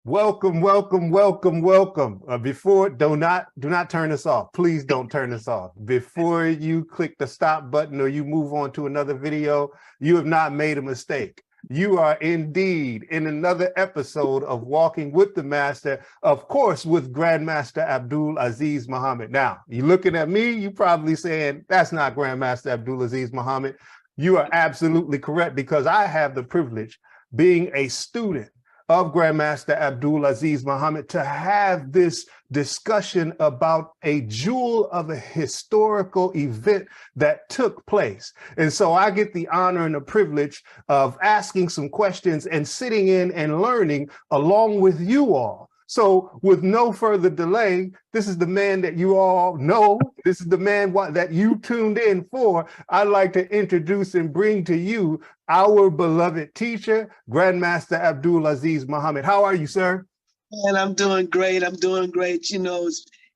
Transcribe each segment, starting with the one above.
Welcome, welcome, welcome, welcome. Before, do not turn us off. Please don't turn us off. Before you click the stop button or you move on to another video, you have not made a mistake. You are indeed in another episode of Walking with the Master, of course, with Grandmaster Abdul Azziz Muhammad. Now, you're looking at me, you're probably saying, that's not Grandmaster Abdul Azziz Muhammad. You are absolutely correct, because I have the privilege, being a student of Grandmaster Abdul Azziz Muhammad, to have this discussion about a jewel of a historical event that took place. And so I get the honor and the privilege of asking some questions and sitting in and learning along with you all. So with no further delay, this is the man that you all know. This is the man that you tuned in for. I'd like to introduce and bring to you our beloved teacher, Grandmaster Abdul Azziz Muhammad. How are you, sir? And I'm doing great. I'm doing great. You know,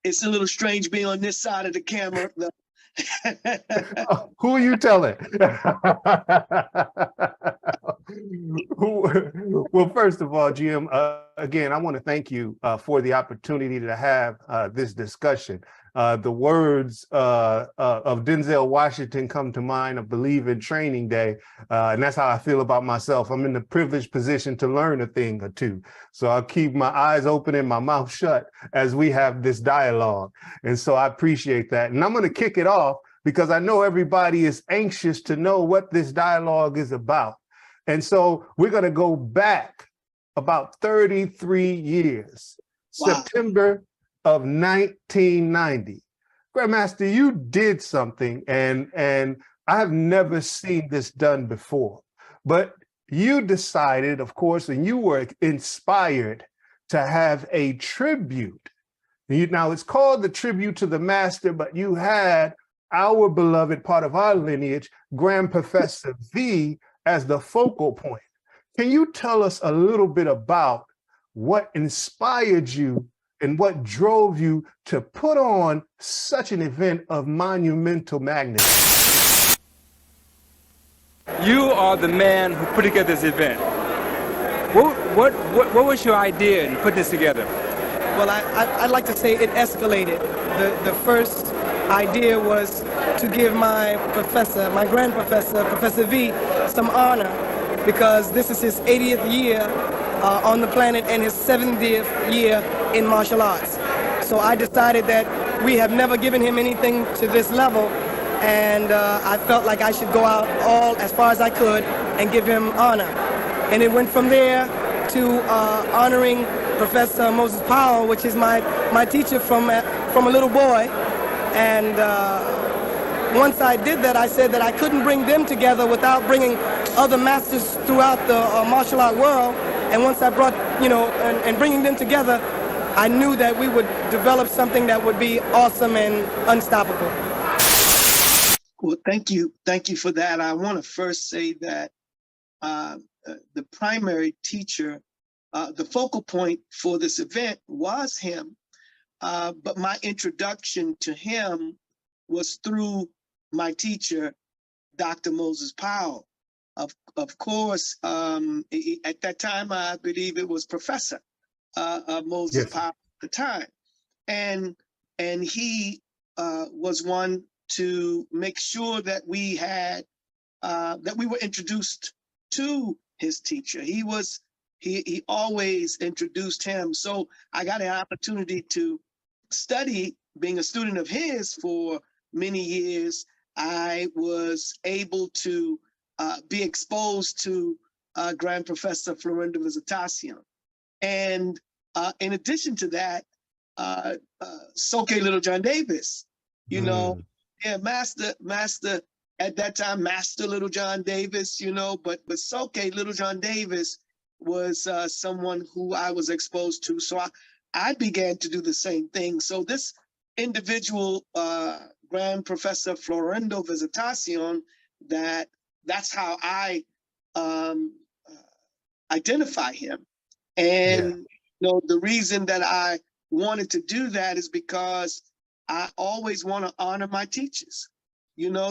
it's a little strange being on this side of the camera. Who are you telling? Well, first of all, Jim, again, I want to thank you for the opportunity to have this discussion. The words of Denzel Washington come to mind, I believe, in Training Day, and that's how I feel about myself. I'm in the privileged position to learn a thing or two. So I'll keep my eyes open and my mouth shut as we have this dialogue. And so I appreciate that. And I'm going to kick it off because I know everybody is anxious to know what this dialogue is about. And so we're going to go back about 33 years, wow. September of 1990. Grandmaster, you did something, and I have never seen this done before. But you decided, of course, and you were inspired to have a tribute. Now, it's called the Tribute to the Master, but you had our beloved part of our lineage, Grand Professor V, as the focal point. Can you tell us a little bit about what inspired you and what drove you to put on such an event of monumental magnitude? You are the man who put together this event. What was your idea in putting this together? Well, I'd like to say it escalated. The first idea was to give my professor, my grand professor, Professor V, some honor, because this is his 80th year on the planet and his 70th year in martial arts. So I decided that we have never given him anything to this level, and I felt like I should go out as far as I could and give him honor. And it went from there to honoring Professor Moses Powell, which is my teacher from a little boy. And once I did that, I said that I couldn't bring them together without bringing other masters throughout the martial art world. And once I brought, and bringing them together, I knew that we would develop something that would be awesome and unstoppable. Well, thank you. Thank you for that. I want to first say that the primary teacher, the focal point for this event was him. But my introduction to him was through my teacher, Dr. Moses Powell. Of course, at that time, I believe it was Professor Moses Powell at the time. And he was one to make sure that we had, that we were introduced to his teacher. He always introduced him. So I got an opportunity to study, being a student of his for many years. I was able to be exposed to Grand Professor Florindo Visitacion. And in addition to that, Soke Little John Davis, Master at that time, Master Little John Davis, but Soke Little John Davis was someone who I was exposed to. So I began to do the same thing. So this individual, Grand Professor Florindo Visitacion, that's how I identify him. And the reason that I wanted to do that is because I always want to honor my teachers.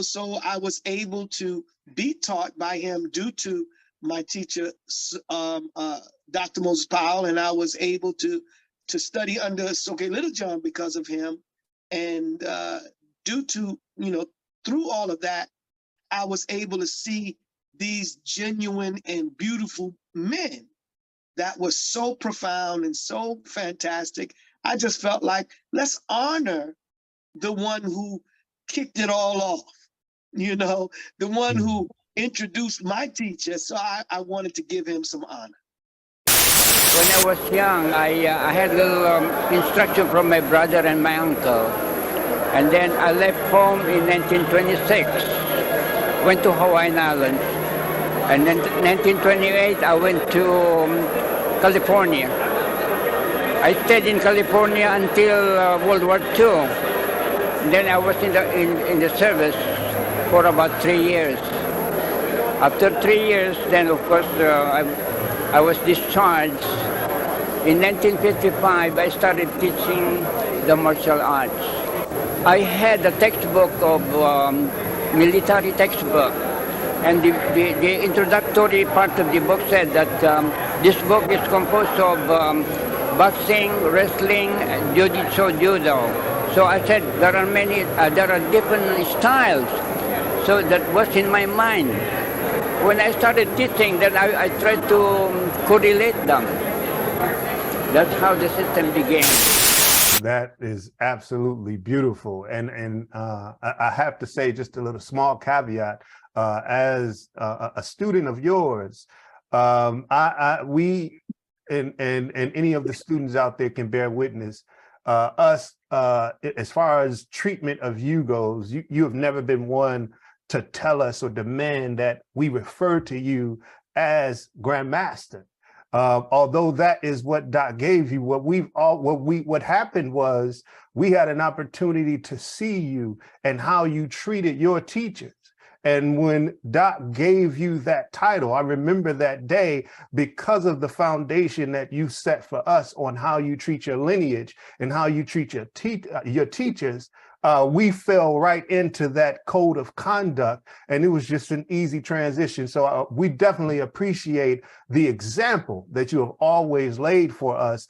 So I was able to be taught by him due to my teacher, Dr. Moses Powell, and I was able to study under Soke Littlejohn because of him. And due to, through all of that, I was able to see these genuine and beautiful men that was so profound and so fantastic. I just felt like, let's honor the one who kicked it all off, the one who introduced my teacher. So I wanted to give him some honor. When I was young, I had a little instruction from my brother and my uncle. And then I left home in 1926, went to Hawaiian Islands. And then 1928, I went to California. I stayed in California until World War II. Then I was in the service for about 3 years. After 3 years, then of course I was discharged. In 1955, I started teaching the martial arts. I had a textbook of military textbook, and the introductory part of the book said that this book is composed of boxing, wrestling, jiu-jitsu, judo. So I said there are different styles. So that was in my mind. When I started teaching, then I tried to correlate them. That's how the system began. That is absolutely beautiful. And I have to say just a little small caveat, as a student of yours, we and any of the students out there can bear witness, us, as far as treatment of you goes, you have never been one to tell us or demand that we refer to you as Grandmaster. Although that is what Doc gave you, what happened was we had an opportunity to see you and how you treated your teachers. And when Doc gave you that title, I remember that day because of the foundation that you set for us on how you treat your lineage and how you treat your teachers. We fell right into that code of conduct, and it was just an easy transition. So we definitely appreciate the example that you have always laid for us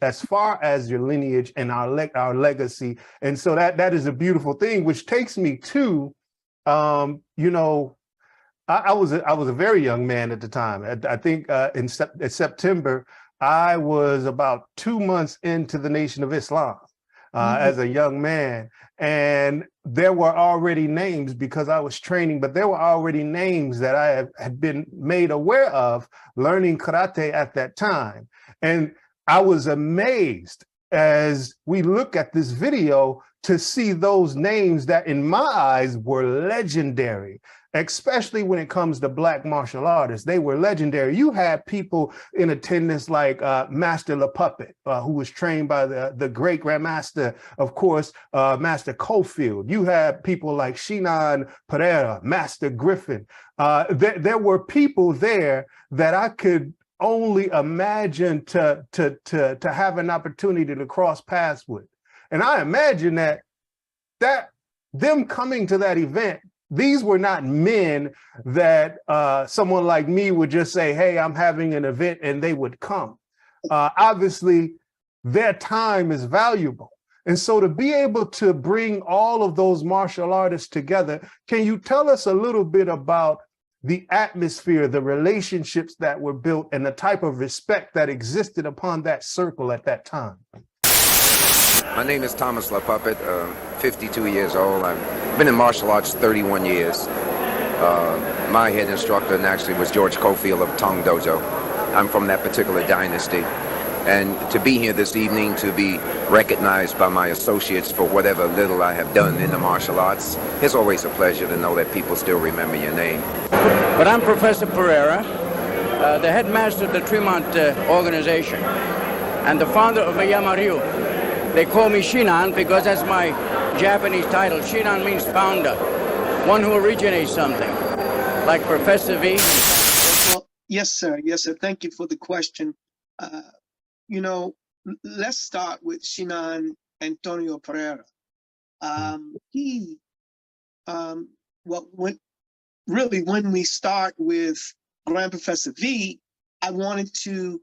as far as your lineage and our legacy. And so that is a beautiful thing, which takes me to, I was a very young man at the time. I think in September, I was about 2 months into the Nation of Islam. As a young man, and there were already names because I was training, but there were already names that I had been made aware of learning karate at that time. And I was amazed as we look at this video to see those names that in my eyes were legendary, especially when it comes to Black martial artists. They were legendary. You had people in attendance like Master La Puppet, who was trained by the great Grandmaster, of course, Master Cofield. You had people like Shinan Pereira, Master Griffin. There were people there that I could only imagine to have an opportunity to cross paths with. And I imagine that them coming to that event, these were not men that someone like me would just say, hey, I'm having an event, and they would come. Obviously, their time is valuable. And so to be able to bring all of those martial artists together, can you tell us a little bit about the atmosphere, the relationships that were built, and the type of respect that existed upon that circle at that time? My name is Thomas La Puppet, 52 years old. I've been in martial arts 31 years. My head instructor actually was George Cofield of Tong Dojo. I'm from that particular dynasty. And to be here this evening, to be recognized by my associates for whatever little I have done in the martial arts, it's always a pleasure to know that people still remember your name. But I'm Professor Pereira, the headmaster of the Tremont organization, and the founder of Miyama-Ryu. They call me Shinan because that's my Japanese title. Shinan means founder, one who originates something, like Professor V. Well, yes, sir. Yes, sir. Thank you for the question. Let's start with Shinan Antonio Pereira. When we start with Grand Professor V, I wanted to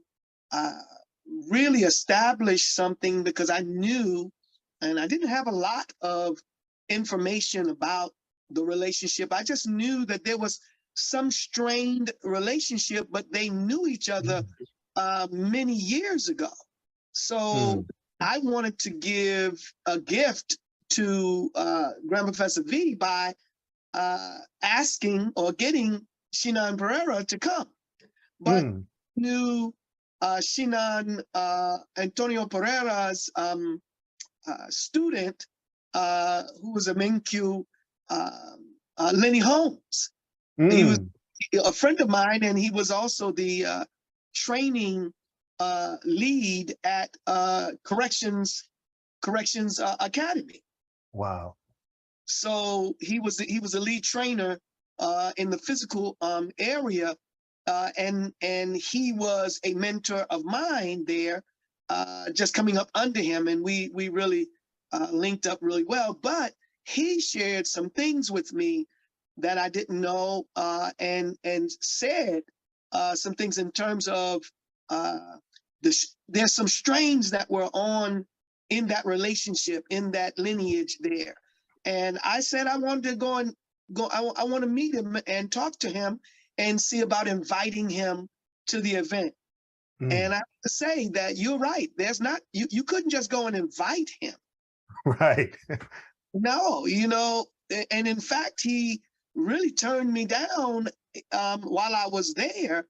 really establish something because I knew, and I didn't have a lot of information about the relationship. I just knew that there was some strained relationship, but they knew each other many years ago. So I wanted to give a gift to Grand Professor V by asking or getting Shinan Pereira to come. But knew Shinan Antonio Pereira's student, who was a MenQ, Lenny Holmes. He was a friend of mine, and he was also the training lead at Corrections Academy. Wow. So he was a lead trainer in the physical area, and he was a mentor of mine there, just coming up under him, and we really linked up really well. But he shared some things with me that I didn't know, and said some things in terms of there's some strains that were on in that relationship, in that lineage there. And I said I wanted to go. I want to meet him and talk to him and see about inviting him to the event. And I have to say that you're right. There's not, you couldn't just go and invite him. Right. No, and in fact, he really turned me down while I was there.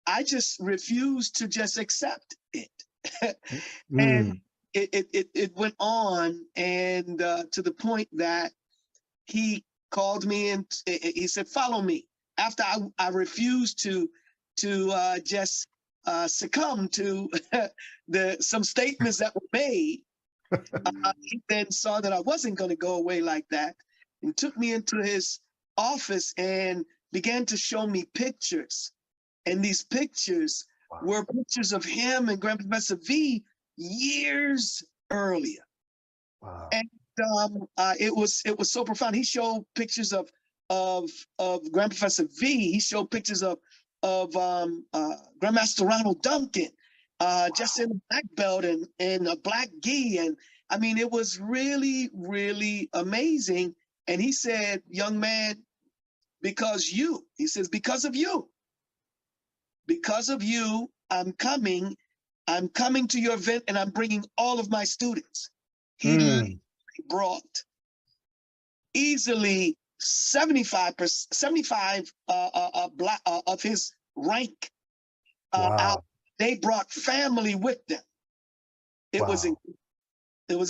I just refused to just accept it. And it went on, and to the point that he called me and he said, "Follow me." After I refused to just succumb to some statements that were made, he then saw that I wasn't going to go away like that, and took me into his office and began to show me pictures. And these pictures were pictures of him and Grand Professor V years earlier. Wow. And it was so profound. He showed pictures of Grand Professor V. He showed pictures of Grandmaster Ronald Duncan, just in a black belt and a black gi. And I mean, it was really, really amazing. And he said, "Young man, because of you, I'm coming to your event, and I'm bringing all of my students." He brought easily 75 black of his rank out. They brought family with them. It was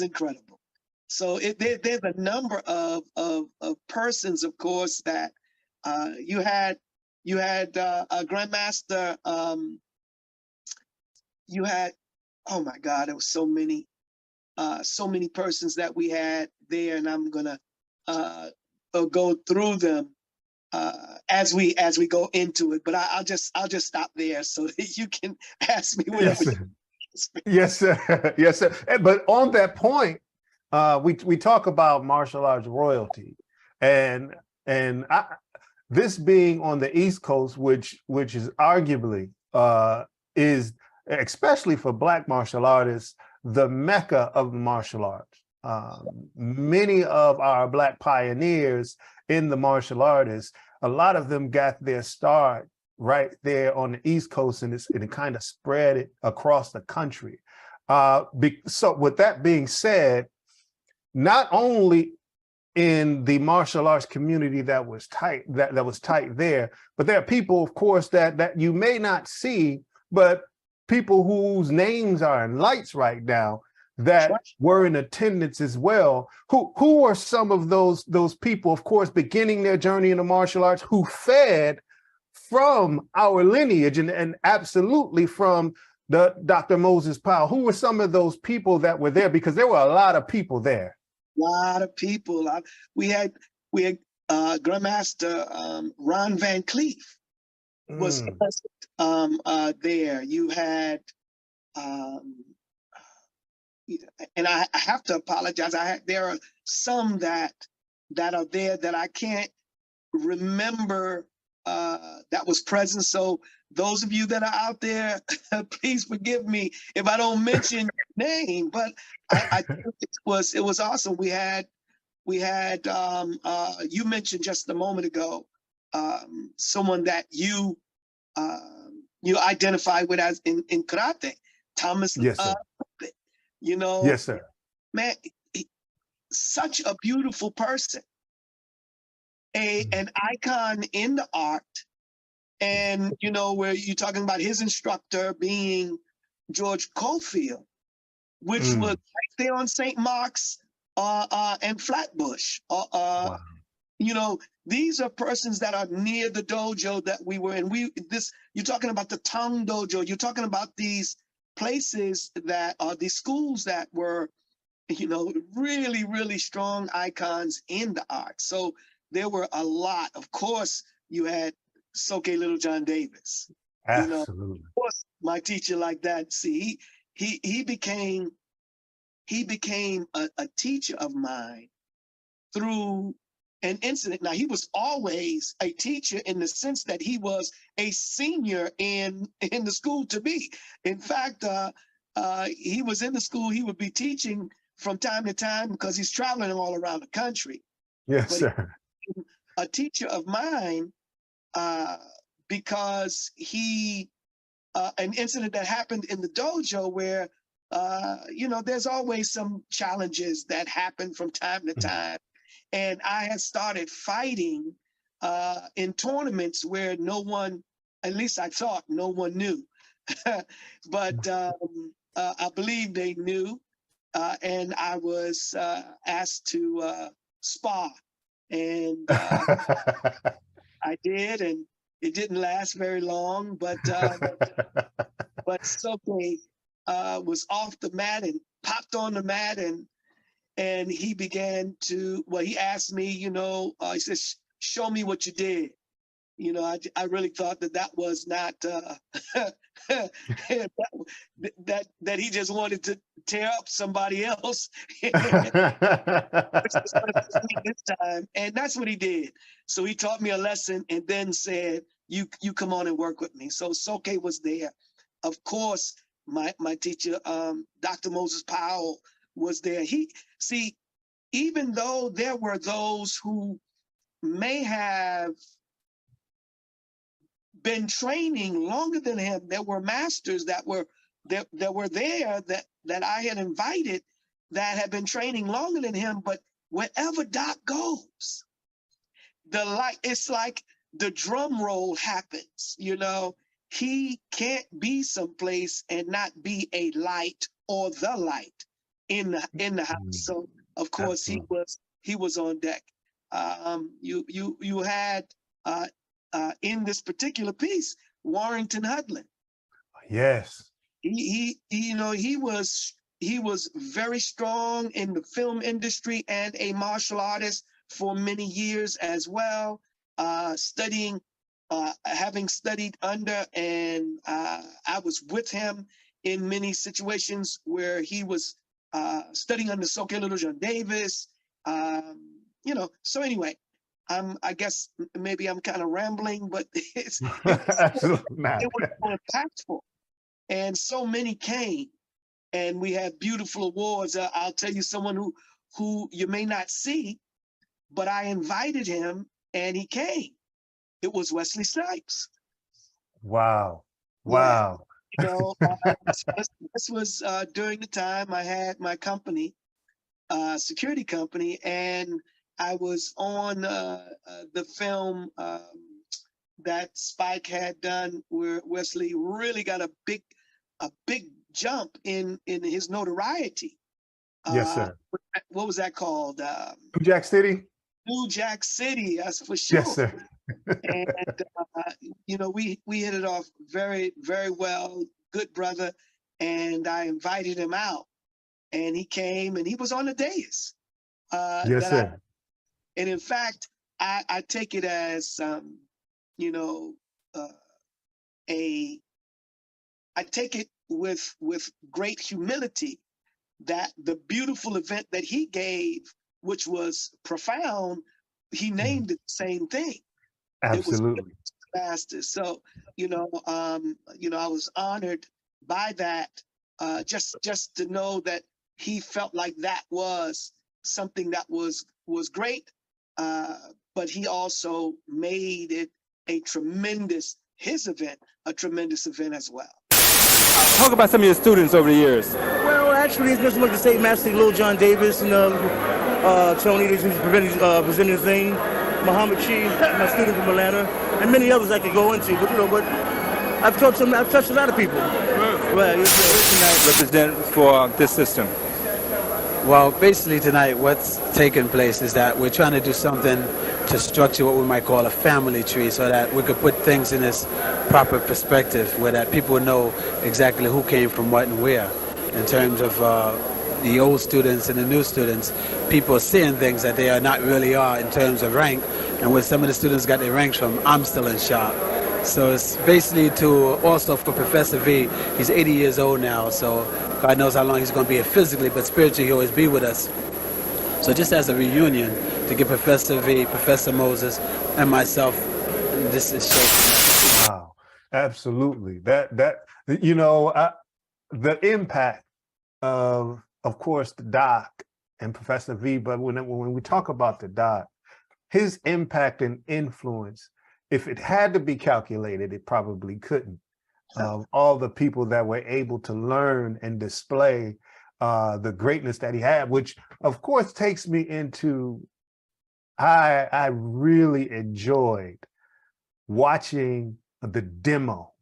incredible. So there's a number of persons, of course, that you had a Grandmaster. You had, oh my God, there was so many persons that we had there, and I'm gonna go through them as we go into it. But I'll just stop there so that you can ask me whatever. Yes, sir. Yes, sir. But on that point, we talk about martial arts royalty, and this being on the East Coast, which is arguably is, especially for Black martial artists, the mecca of the martial arts. Many of our Black pioneers in the martial artists, a lot of them got their start right there on the East Coast, and it kind of spread it across the country. So with that being said, not only in the martial arts community that was tight there, but there are people, of course, that you may not see, but people whose names are in lights right now that were in attendance as well. Who are some of those people, of course, beginning their journey in the martial arts, who fed from our lineage and absolutely from the Dr. Moses Powell? Who were some of those people that were there? Because there were a lot of people there. A lot of people. We had Grandmaster Ron Van Cleef was there. You had, and I have to apologize. There are some that are there that I can't remember that was present. So those of you that are out there, please forgive me if I don't mention your name, but I think it was awesome. We had you mentioned just a moment ago, someone that you identify with as in karate, Thomas. Yes, sir. You know, Yes, sir. man, such a beautiful person, an icon in the art. And, you know, where you're talking about his instructor being George Cofield, which was right there on St. Mark's and Flatbush. Wow. You know, these are persons that are near the dojo that we were in. You're talking about the Tong Dojo. You're talking about these places that are these schools that were, you know, really, really strong icons in the art. So there were a lot. Of course, you had Soke Little John Davis. Absolutely. You know, of course, my teacher like that. See, he became a teacher of mine through an incident. Now, he was always a teacher in the sense that he was a senior in the school to be. In fact, he was in the school. He would be teaching from time to time because he's traveling all around the country. Yes, but sir. A teacher of mine because an incident that happened in the dojo where, you know, there's always some challenges that happen from time to time. And I had started fighting in tournaments where no one, at least I thought no one knew, but I believe they knew. And I was asked to spar, and I did, and it didn't last very long, but Soke was off the mat and popped on the mat, and he began to, well, he asked me, you know, he says, show me what you did. You know, I really thought that was not, that he just wanted to tear up somebody else. This time. And that's what he did. So he taught me a lesson and then said, you come on and work with me. So Soke was there. Of course, my teacher, Dr. Moses Powell, was there. Even though there were those who may have been training longer than him, there were masters that were there that I had invited that had been training longer than him. But wherever Doc goes, it's like the drum roll happens. You know, he can't be someplace and not be a light or the light in the house. So of course he was on deck. You had in this particular piece, Warrington Hudlin. Yes. He was very strong in the film industry and a martial artist for many years as well, having studied under, and I was with him in many situations where he was studying under Soke Little John Davis. You know, so anyway, I guess maybe I'm kind of rambling, but it was so impactful, and so many came, and we had beautiful awards. I'll tell you someone who you may not see, but I invited him and he came. It was Wesley Snipes. Wow. Wow. Yeah. You know, this was during the time I had my company, security company, and I was on the film that Spike had done, where Wesley really got a big jump in his notoriety. Yes, sir. What was that called? New Jack City? New Jack City, that's for sure. Yes, sir. And you know, we hit it off very, very well. Good brother. And I invited him out, and he came, and he was on the dais. Yes, sir. And in fact, I take it as, you know, I take it with great humility that the beautiful event that he gave, which was profound, he named it the same thing. Absolutely. masters. So, I was honored by that, just to know that he felt like that was something that was great, but he also made it a tremendous event as well. Talk about some of your students over the years. Well, actually, it's just like the state master, Lil John Davis, and Tony, who's presenting the thing, Muhammad Chief, my student from Atlanta, and many others I could go into. But I've touched a lot of people. Right. Represent for this system. Well, basically tonight, what's taking place is that we're trying to do something to structure what we might call a family tree, so that we could put things in this proper perspective, where that people know exactly who came from what and where. In terms of the old students and the new students, people are seeing things that they are not really are in terms of rank, and where some of the students got their ranks from, I'm still in shock. So it's basically to also for Professor V. He's 80 years old now, so God knows how long he's going to be here physically, but spiritually he'll always be with us. So just as a reunion to give Professor V, Professor Moses, and myself, this is showing. Wow, absolutely. The impact of course, the doc and Professor V, but when we talk about the doc, his impact and influence, if it had to be calculated, it probably couldn't. All the people that were able to learn and display the greatness that he had, which of course takes me into, I really enjoyed watching the demo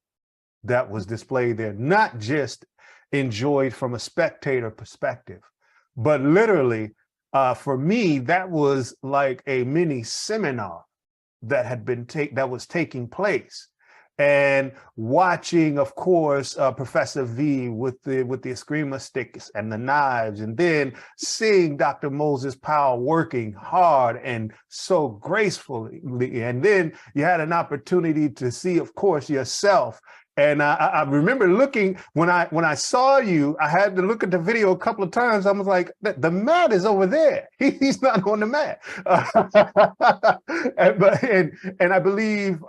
that was displayed there, not just enjoyed from a spectator perspective, but literally for me, that was like a mini seminar that had been that was taking place, and watching, of course, Professor V with the Eskrima sticks and the knives, and then seeing Dr. Moses Powell working hard and so gracefully, and then you had an opportunity to see, of course, yourself. And I remember looking, when I saw you, I had to look at the video a couple of times. I was like, the mat is over there. He's not on the mat. and I believe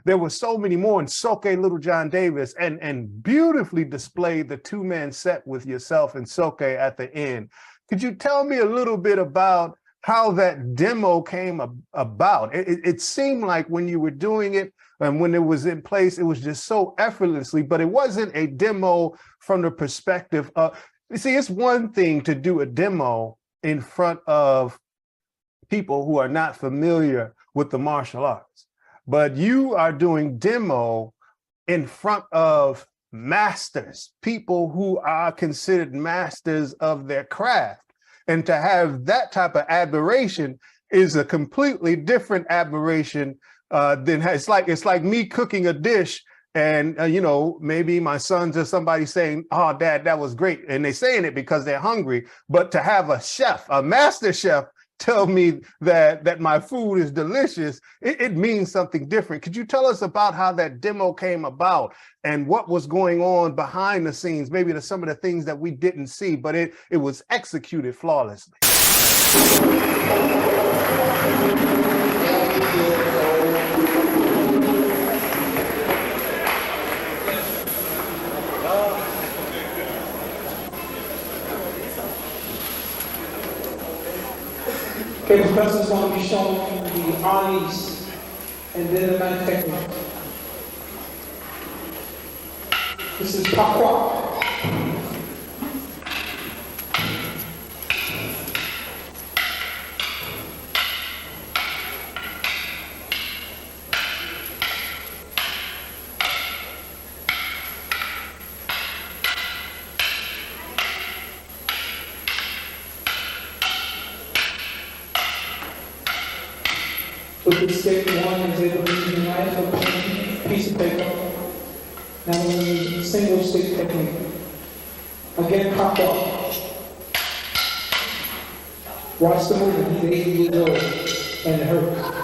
there were so many more, and Soke Little John Davis, and beautifully displayed the two-man set with yourself and Soke at the end. Could you tell me a little bit about how that demo came about? It seemed like when you were doing it, and when it was in place, it was just so effortlessly, but it wasn't a demo from the perspective of, you see, it's one thing to do a demo in front of people who are not familiar with the martial arts, but you are doing demo in front of masters, people who are considered masters of their craft. And to have that type of admiration is a completely different admiration then it's like me cooking a dish, and maybe my sons or somebody saying, "Oh, Dad, that was great," and they're saying it because they're hungry. But to have a chef, a master chef, tell me that my food is delicious, it means something different. Could you tell us about how that demo came about and what was going on behind the scenes? Maybe some of the things that we didn't see, but it was executed flawlessly. Okay, Professor is going to be showing the armies and then the knife technique. This is Pakwa. With the stick, one is able to use a knife or a piece of paper. Now we're using a single stick technique. Again, pop up. Watch the movement. He's 80 years old and it hurts.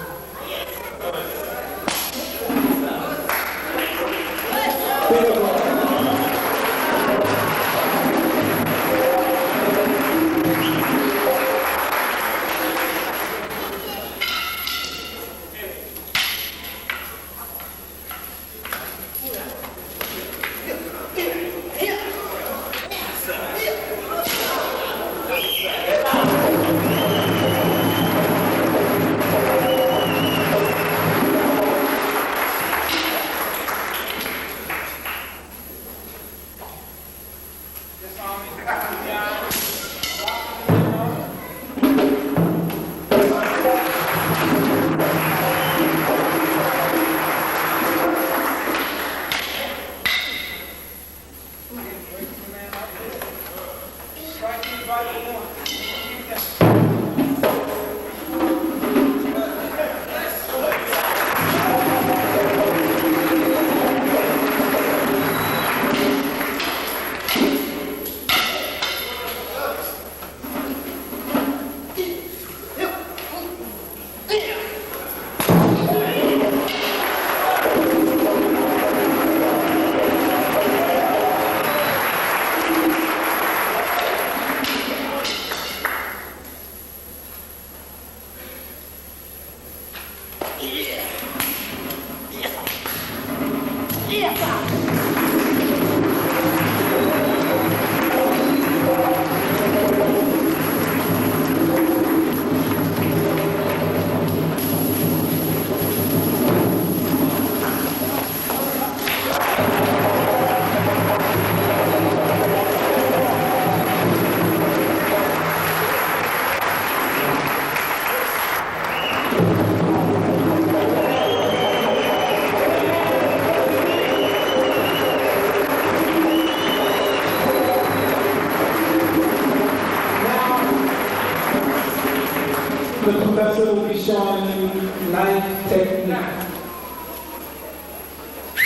The professor will be showing you knife technique.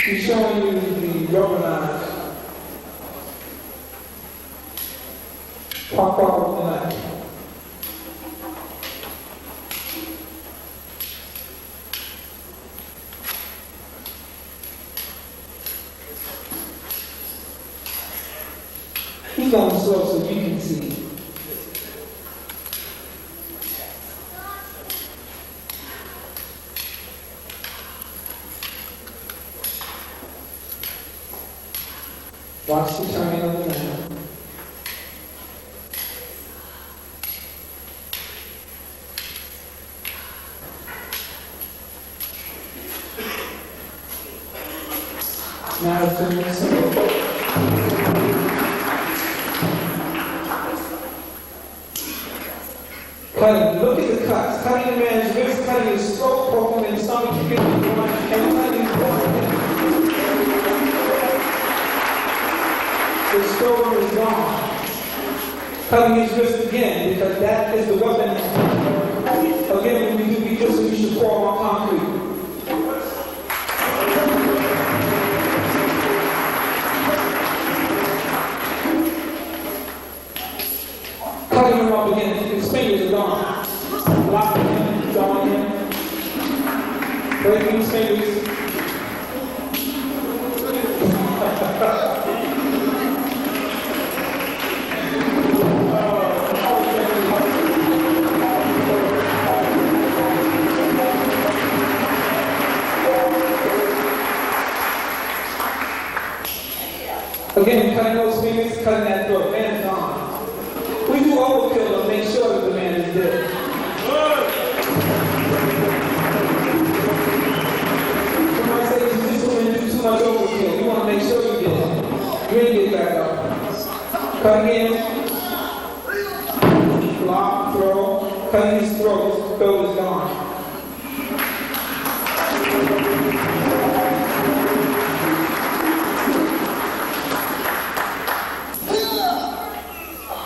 He's showing you the rubberized pop out of the knife. He's going slow so you can see. Watch the turning of the knife. Now it's going to simple. Cutting. Look at the cuts. Cutting the man's wrist, cutting his throat, poking him in the stomach, kicking him in the groin, and cutting his groin. His shoulder is gone. Cutting his wrist again, because that is the weapon. Again, when we do jujitsu, we should fall on concrete. Cutting him up again, his fingers are gone. Locking him, drawing him, breaking his fingers. Again, cutting those fingers, cutting that throat. Man is gone. We do overkill to make sure that the man is dead. Somebody says you just want to do too much overkill. You want to make sure you get it. You ain't get back up. Cutting in. Lock, throw. Cutting his throat. His throat is gone.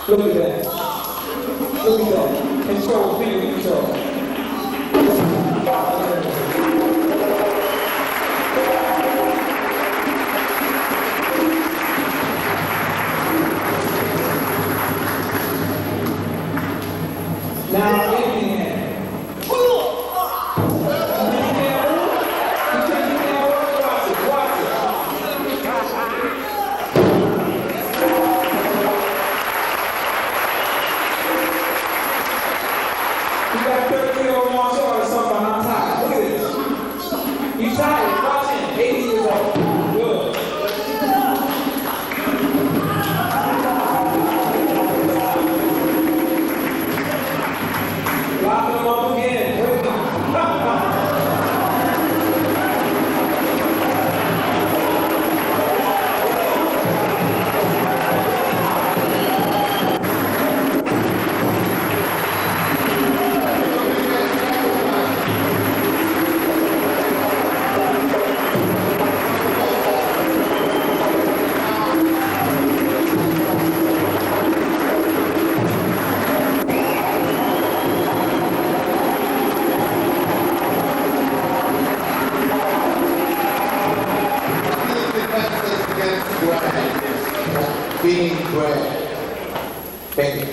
Look at that. Look at that. Control, finger control. Now, empty hand. Being bread. Thank you.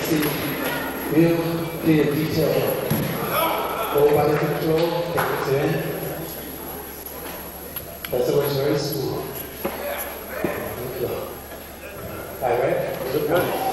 see real clear detail work. Full body control, take it in. That's always very smooth. Good. All right, good one.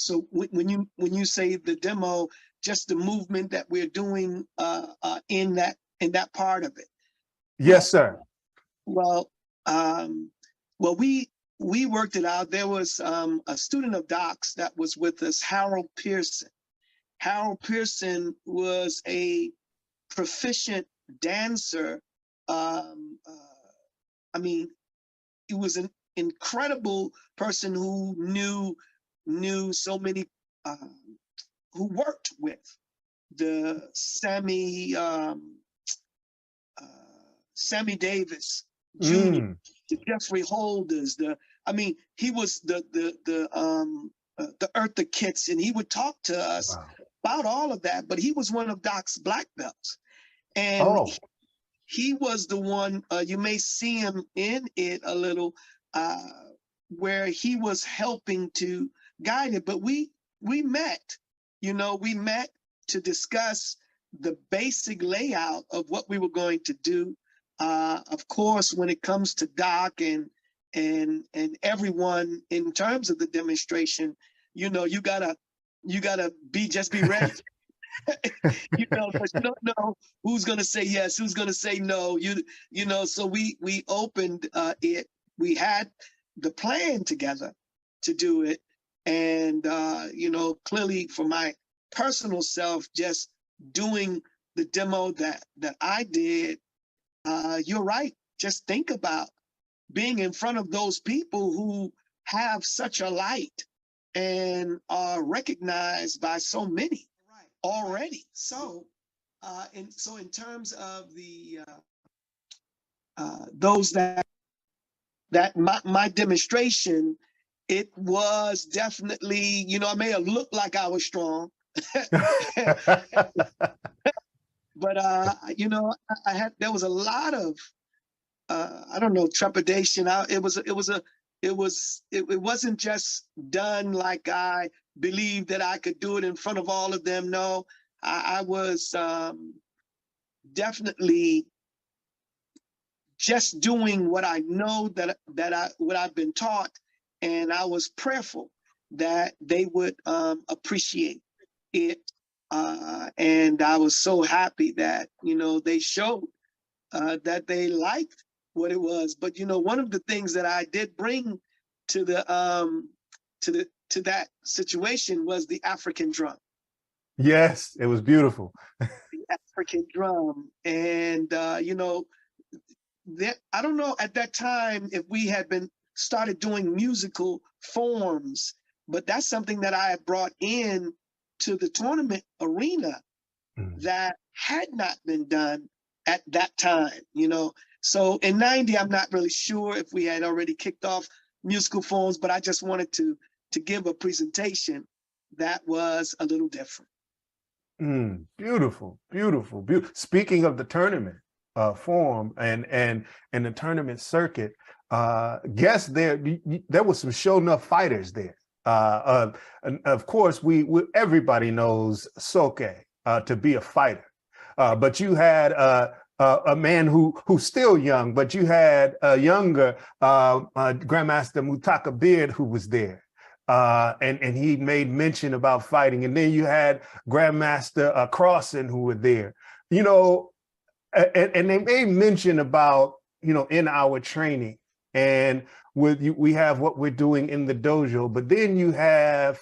So when you say the demo, just the movement that we're doing in that part of it. Yes, sir. Well, we worked it out. There was a student of Doc's that was with us, Harold Pearson. Harold Pearson was a proficient dancer. I mean, he was an incredible person who knew so many, who worked with the Sammy Davis Jr., the Jeffrey Holders, he was the Eartha Kitts, and he would talk to us about all of that, but he was one of Doc's black belts. And he was the one, you may see him in it a little, where he was helping to guide it. But we met to discuss the basic layout of what we were going to do. Of course, when it comes to Doc and everyone in terms of the demonstration, you gotta be ready. But you don't know who's gonna say yes, who's gonna say no. So we opened it. We had the plan together to do it, and clearly for my personal self, just doing the demo that I did. You're right. Just think about being in front of those people who have such a light and are recognized by so many already. So, in terms of the those that my demonstration, it was definitely, I may have looked like I was strong, but there was a lot of trepidation. It wasn't just done like I believed that I could do it in front of all of them. No, I was definitely just doing what I know what I've been taught, and I was prayerful that they would appreciate it. And I was so happy that, they showed that they liked what it was. But, one of the things that I did bring to that situation was the African drum. Yes, it was beautiful. The African drum. And, I don't know at that time if we had started doing musical forms, but that's something that I had brought in to the tournament arena that had not been done at that time, So in 90, I'm not really sure if we had already kicked off musical forms, but I just wanted to give a presentation that was a little different. Beautiful, beautiful, beautiful. Speaking of the tournament form and the tournament circuit, guess there was some show enough fighters there. And of course, everybody knows Soke to be a fighter, but you had a man who's still young, but you had a younger Grandmaster Mutaka Beard who was there, and he made mention about fighting, and then you had Grandmaster Crossan who were there, and they made mention about in our training. And we have what we're doing in the dojo, but then you have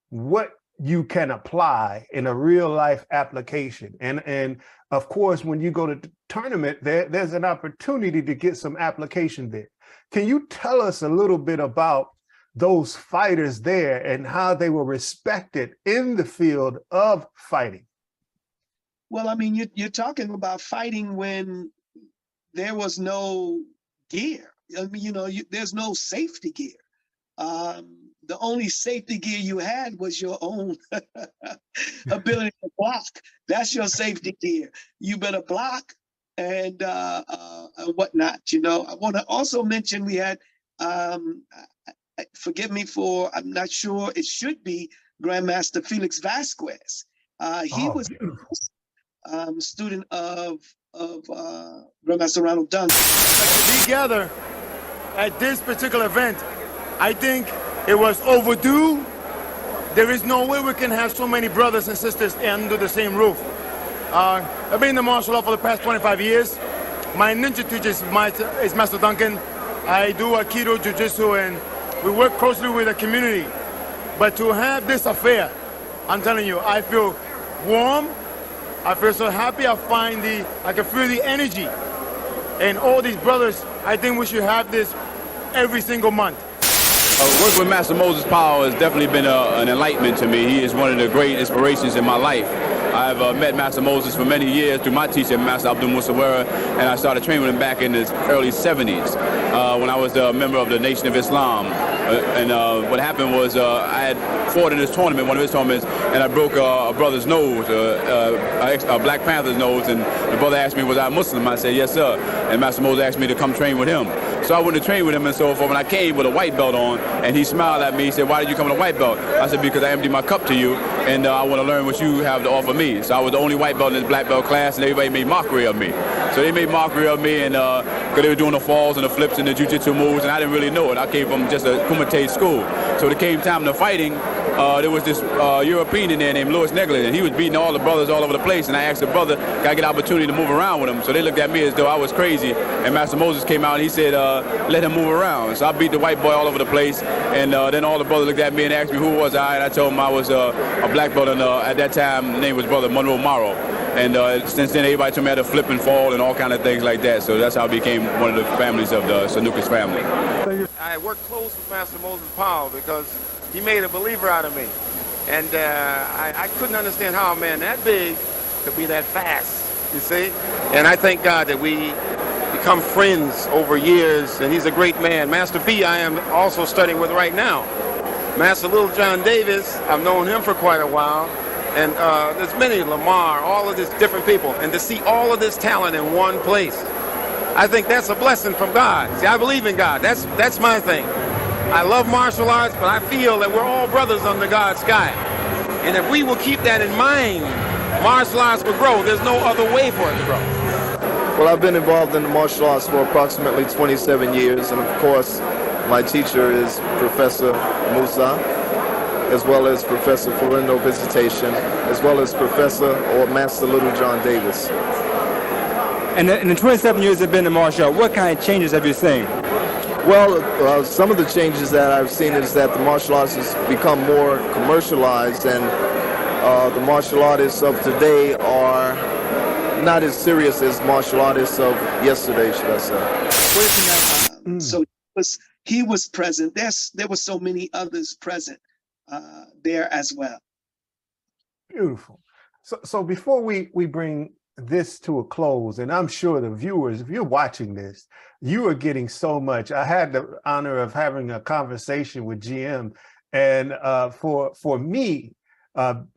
what you can apply in a real life application. And of course, when you go to the tournament, there's an opportunity to get some application there. Can you tell us a little bit about those fighters there and how they were respected in the field of fighting? Well, I mean, you're talking about fighting when there was no gear. I mean, there's no safety gear. The only safety gear you had was your own ability to block. That's your safety gear. You better block and whatnot. I want to also mention we had, forgive me for, I'm not sure, it should be Grandmaster Felix Vasquez. He was a student of Grandmaster Ronald Dunn. To be together at this particular event, I think it was overdue, there is no way we can have so many brothers and sisters under the same roof. I've been in the martial law for the past 25 years. My ninja teacher is Master Duncan. I do Aikido, Jiu-Jitsu, and we work closely with the community. But to have this affair, I'm telling you, I feel warm. I feel so happy. I can feel the energy. And all these brothers, I think we should have this every single month. Working with Master Moses Powell has definitely been an enlightenment to me. He is one of the great inspirations in my life. I've met Master Moses for many years through my teacher, Master Abdul Azziz, and I started training with him back in the early 70s when I was a member of the Nation of Islam. What happened was I had fought in this tournament, one of his tournaments, and I broke a brother's nose, a Black Panther's nose, and the brother asked me, was I Muslim? I said, yes, sir. And Master Moses asked me to come train with him. So I went to train with him and so forth. When I came with a white belt on, and he smiled at me, he said, why did you come with a white belt? I said, because I emptied my cup to you, and I want to learn what you have to offer me. So I was the only white belt in this black belt class, and everybody made mockery of me. So they made mockery of me, and because they were doing the falls and the flips and the jiu-jitsu moves, and I didn't really know it. I came from just a Kumite school. So when it came time to fighting, there was this European in there named Louis Neglet, and he was beating all the brothers all over the place, and I asked the brother, can I get an opportunity to move around with him? So they looked at me as though I was crazy, and Master Moses came out and he said, let him move around. So I beat the white boy all over the place, and then all the brothers looked at me and asked me who was I, and I told them I was a black belt, and at that time, the name was Brother Monroe Morrow. And since then, everybody told me how to flip and fall and all kind of things like that. So that's how I became one of the families of the Sanukas family. I worked close with Master Moses Powell because he made a believer out of me. And I couldn't understand how a man that big could be that fast, you see? And I thank God that we become friends over years, and he's a great man. Master B, I am also studying with right now. Master Little John Davis, I've known him for quite a while. And there's many, Lamar, all of these different people. And to see all of this talent in one place, I think that's a blessing from God. See, I believe in God. That's my thing. I love martial arts, but I feel that we're all brothers under God's sky. And if we will keep that in mind, martial arts will grow. There's no other way for it to grow. Well, I've been involved in the martial arts for approximately 27 years. And of course, my teacher is Professor Musa, as well as Professor Florindo Visitation, as well as Professor or Master Little John Davis. And in the 27 years you've been in martial art, what kind of changes have you seen? Well, some of the changes that I've seen is that the martial arts has become more commercialized, and the martial artists of today are not as serious as martial artists of yesterday, should I say. So he was present. There were so many others present there as well. Beautiful. So before we bring this to a close, and I'm sure the viewers, if you're watching this, you are getting so much. I had the honor of having a conversation with GM, and for me,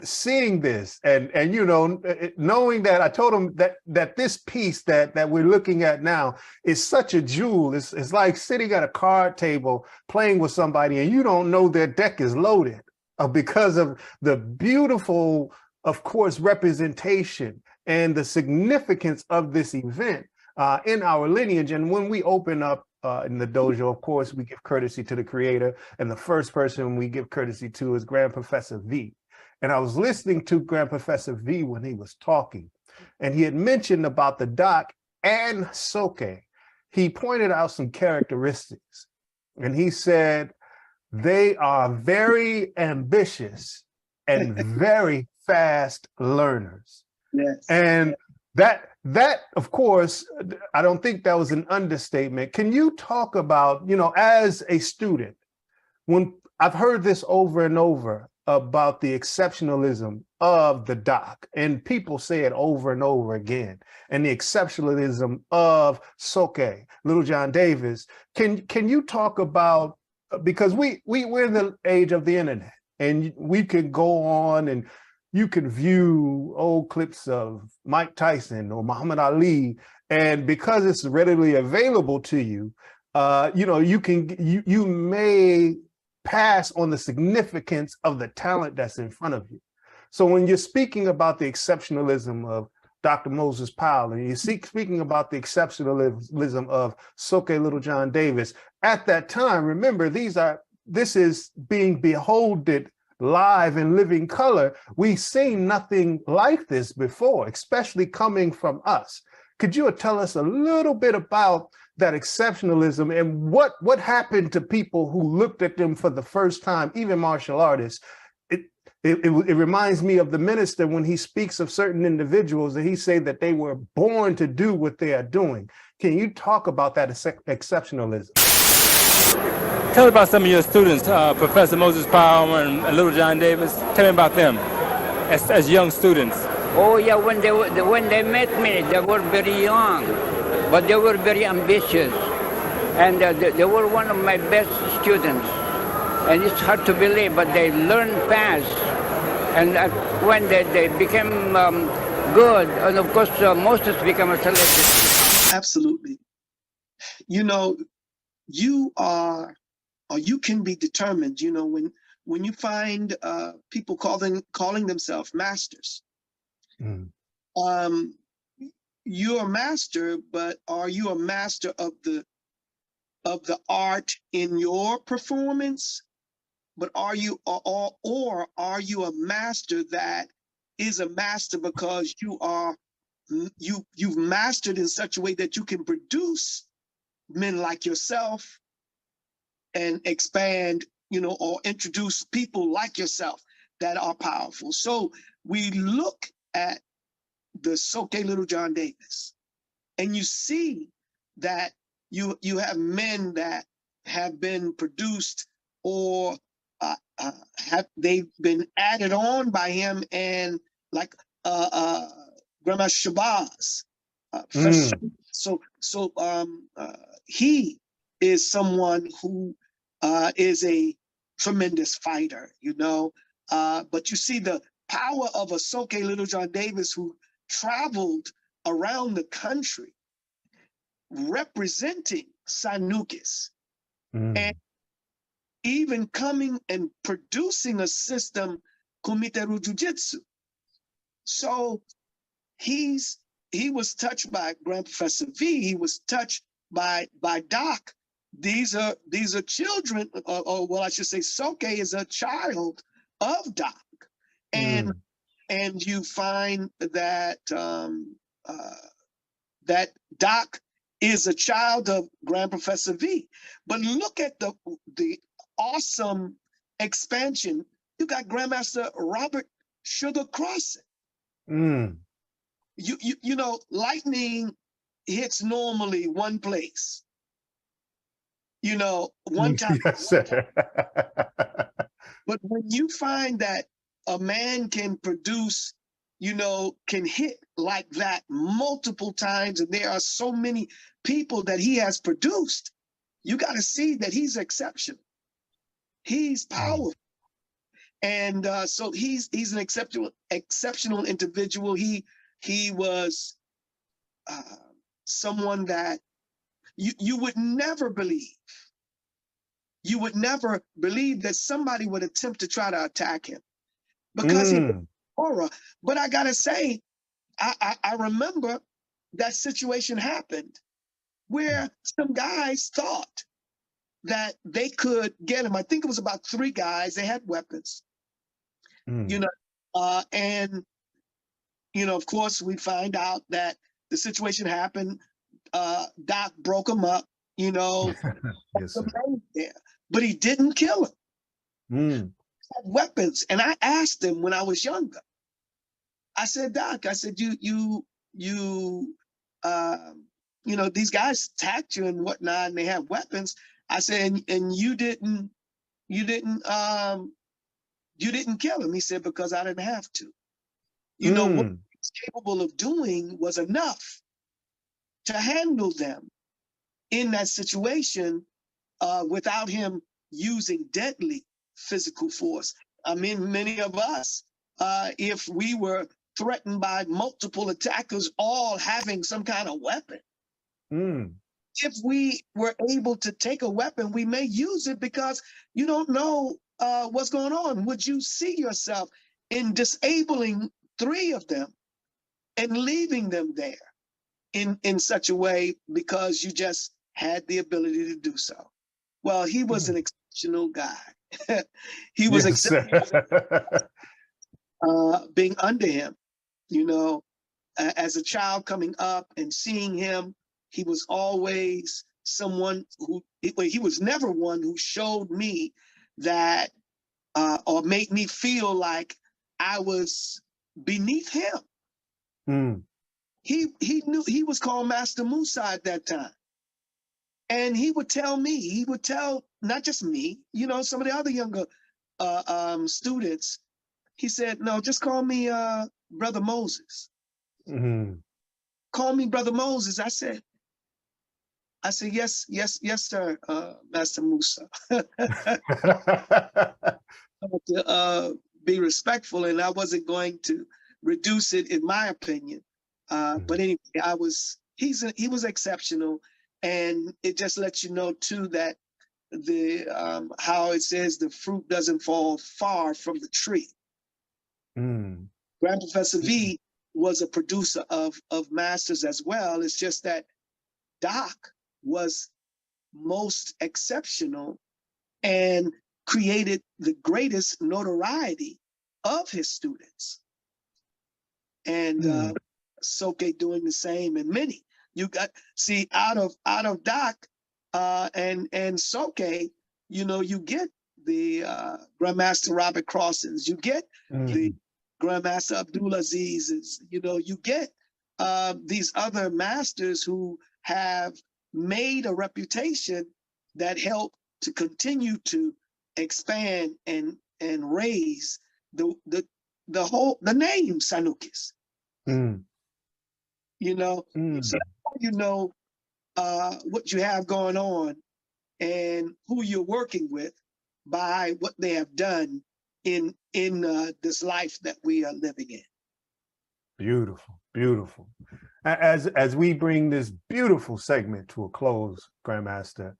seeing this and you know, knowing that I told him that this piece that we're looking at now is such a jewel. It's like sitting at a card table playing with somebody and you don't know their deck is loaded because of the beautiful, of course, representation and the significance of this event in our lineage. And when we open up in the dojo, of course, we give courtesy to the creator, and the first person we give courtesy to is Grand Professor V. And I was listening to Grand Professor V when he was talking, and he had mentioned about the doc and Soke. He pointed out some characteristics, and he said they are very ambitious and very fast learners. Yes. And that of course, I don't think that was an understatement. Can you talk about, you know, as a student, when I've heard this over and over about the exceptionalism of the doc, and people say it over and over again, and the exceptionalism of Soke, Little John Davis. Can you talk about, because we're in the age of the internet, and we could go on and you can view old clips of Mike Tyson or Muhammad Ali, and because it's readily available to you, you know, you may pass on the significance of the talent that's in front of you. So when you're speaking about the exceptionalism of Dr. Moses Powell, and you're speaking about the exceptionalism of Soke Little John Davis, at that time, remember, this is being beholded live and living color, we've seen nothing like this before, especially coming from us. Could you tell us a little bit about that exceptionalism and what happened to people who looked at them for the first time, even martial artists? It reminds me of the minister when he speaks of certain individuals that he say that they were born to do what they are doing. Can you talk about that exceptionalism? Tell me about some of your students, Professor Moses Powell and Little John Davis. Tell me about them as young students. Oh yeah, when they met me, they were very young, but they were very ambitious, and they were one of my best students. And it's hard to believe, but they learned fast. And when they became good, and of course, Moses became a celebrity. Absolutely. You know, you are, or you can be determined, you know, when you find people calling themselves masters. You're a master, but are you a master of the art in your performance? But are you, or are you a master that is a master because you've mastered in such a way that you can produce men like yourself and expand, you know, or introduce people like yourself that are powerful. So we look at the Soke Little John Davis, and you see that you have men that have been produced or they've been added on by him, and like Grandma Shabazz. He is someone who is a tremendous fighter, you know. But you see the power of a Soke Little John Davis who traveled around the country representing Sanukis, and even coming and producing a system, Kumiteru Jiu-Jitsu. So he was touched by Grand Professor V. He was touched by Doc. These are children, or well, I should say, Soke is a child of Doc, and you find that that Doc is a child of Grand Professor V. But look at the awesome expansion. You got Grandmaster Robert Sugar Crossan. You know, lightning hits normally one place. You know, one time. Yes, sir. But when you find that a man can produce, you know, can hit like that multiple times, and there are so many people that he has produced, you got to see that he's exceptional. He's powerful. And so he's an exceptional individual. He was someone that you would never believe. You would never believe that somebody would attempt to try to attack him because he was aura. But I gotta say, I remember that situation happened where some guys thought that they could get him. I think it was about 3 guys. They had weapons, you know, and, you know, of course, we find out that the situation happened. Doc broke him up, you know, yes, sir. There, but he didn't kill him. Had weapons. And I asked him when I was younger, I said, Doc, I said, you know, these guys attacked you and whatnot, and they have weapons. I said, and you didn't kill him. He said, because I didn't have to. You know, what he was capable of doing was enough to handle them in that situation without him using deadly physical force. I mean, many of us, if we were threatened by multiple attackers all having some kind of weapon, if we were able to take a weapon, we may use it because you don't know what's going on. Would you see yourself in disabling 3 of them and leaving them there in such a way because you just had the ability to do so? Well, he was an exceptional guy. He was Yes, sir. being under him, you know, as a child coming up and seeing him. He was always someone who, he was never one who showed me that or made me feel like I was beneath him. Mm. He knew he was called Master Musa at that time. And he would tell me, he would tell not just me, you know, some of the other younger students. He said, no, just call me Brother Moses. Mm. Call me Brother Moses. I said, yes, sir, Master Musa. To be respectful, and I wasn't going to reduce it, in my opinion. But anyway, he was exceptional, and it just lets you know too that the how it says the fruit doesn't fall far from the tree. Mm. Grand Professor V was a producer of masters as well. It's just that Doc was most exceptional and created the greatest notoriety of his students. And Soke doing the same, and many. You got, see, out of Doc and Soke, you know, you get the Grandmaster Robert Crossings, you get the Grandmaster Abdul Azziz, you know, you get these other masters who have made a reputation that help to continue to expand and raise the name Sanukis. Mm. You know, so you know what you have going on and who you're working with by what they have done in this life that we are living in. Beautiful, beautiful. As we bring this beautiful segment to a close, Grandmaster,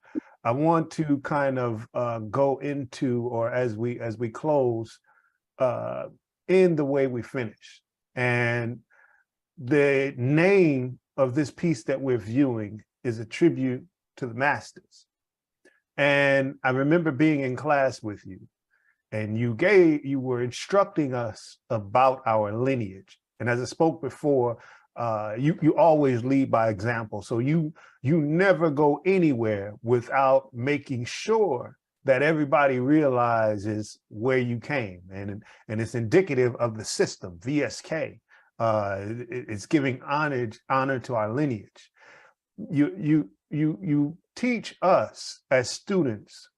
I want to kind of go into, or as we close, in the way we finish. And the name of this piece that we're viewing is a tribute to the masters. And I remember being in class with you, and you were instructing us about our lineage. And as I spoke before, you always lead by example. So you never go anywhere without making sure that everybody realizes where you came, and it's indicative of the system, VSK. It's giving honor to our lineage. You teach us as students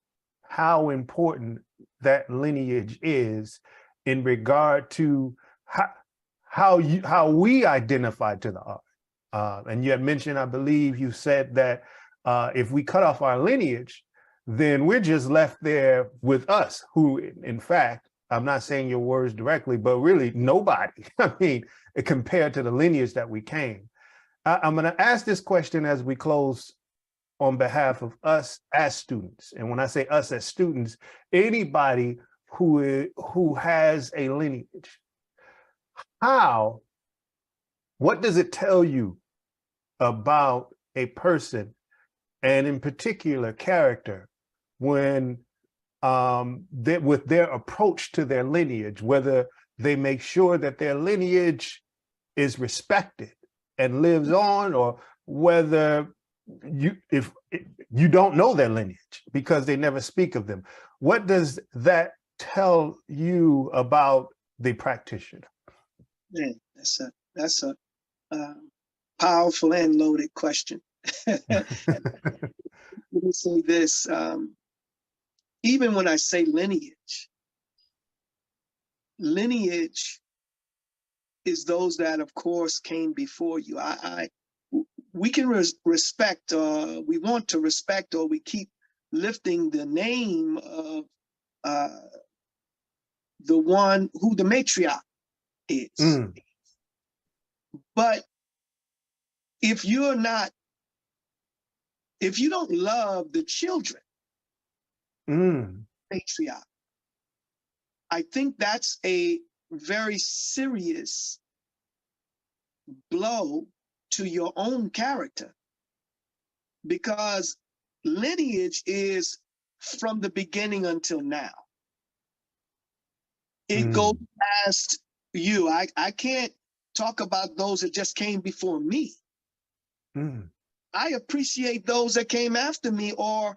how important that lineage is in regard to how we identify to the art. And you had mentioned, I believe you said that if we cut off our lineage, then we're just left there with us, who in fact, I'm not saying your words directly, but really nobody, I mean, compared to the lineage that we came. I'm going to ask this question as we close on behalf of us as students. And when I say us as students, anybody who has a lineage, what does it tell you about a person, and in particular character, when with their approach to their lineage, whether they make sure that their lineage is respected and lives on, or whether if you don't know their lineage because they never speak of them? What does that tell you about the practitioner? Yeah, that's a powerful and loaded question. Let me say this. Even when I say lineage is those that, of course, came before you. We can respect, we want to respect, or we keep lifting the name of the one who the matriarch is. But if you don't love the children, matriarch, I think that's a very serious blow to your own character, because lineage is from the beginning until now. It goes past you. I can't talk about those that just came before me. I appreciate those that came after me, or,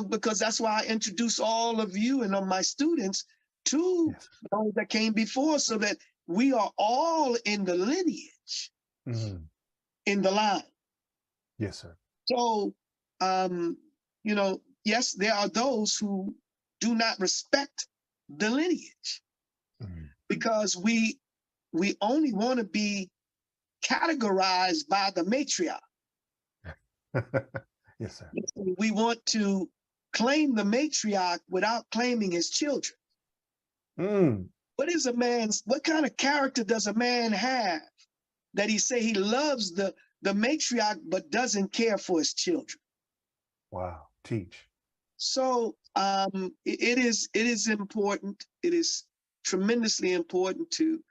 because that's why I introduce all of you and my students to those that came before, so that we are all in the lineage, in the line. Yes, sir. So, yes, there are those who do not respect the lineage because we only want to be categorized by the matriarch. Yes, sir. We want to claim the matriarch without claiming his children. What kind of character does a man have that he say he loves the matriarch but doesn't care for his children? Wow, teach. So it is important. It is tremendously important to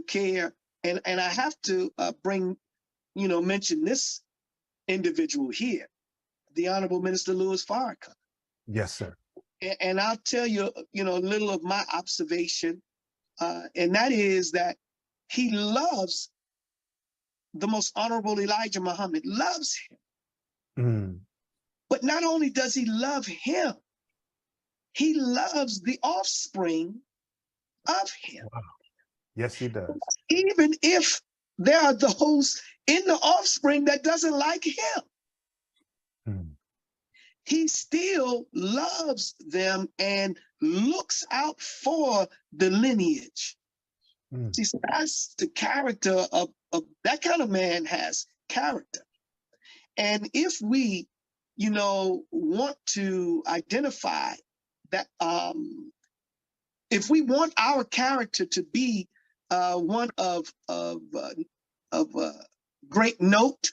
care. And I have to mention this individual here, the Honorable Minister Louis Farrakhan. Yes, sir. And I'll tell you, a little of my observation, and that is that he loves the Most Honorable Elijah Muhammad, loves him. But not only does he love him, he loves the offspring of him. Wow. Yes, he does. Even if there are those in the offspring that doesn't like him, he still loves them and looks out for the lineage. See, so that's the character of that kind of man has character. And if we, want to identify that, if we want our character to be one of great note,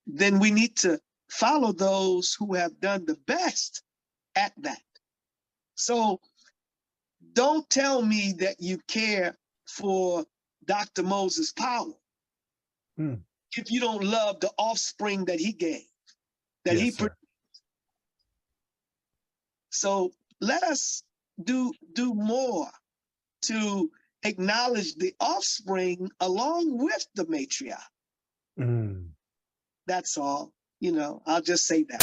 then we need to follow those who have done the best at that. So don't tell me that you care for Dr. Moses Powell if you don't love the offspring that he gave, that he produced. So let us do more to acknowledge the offspring along with the matriarch. That's all. I'll just say that.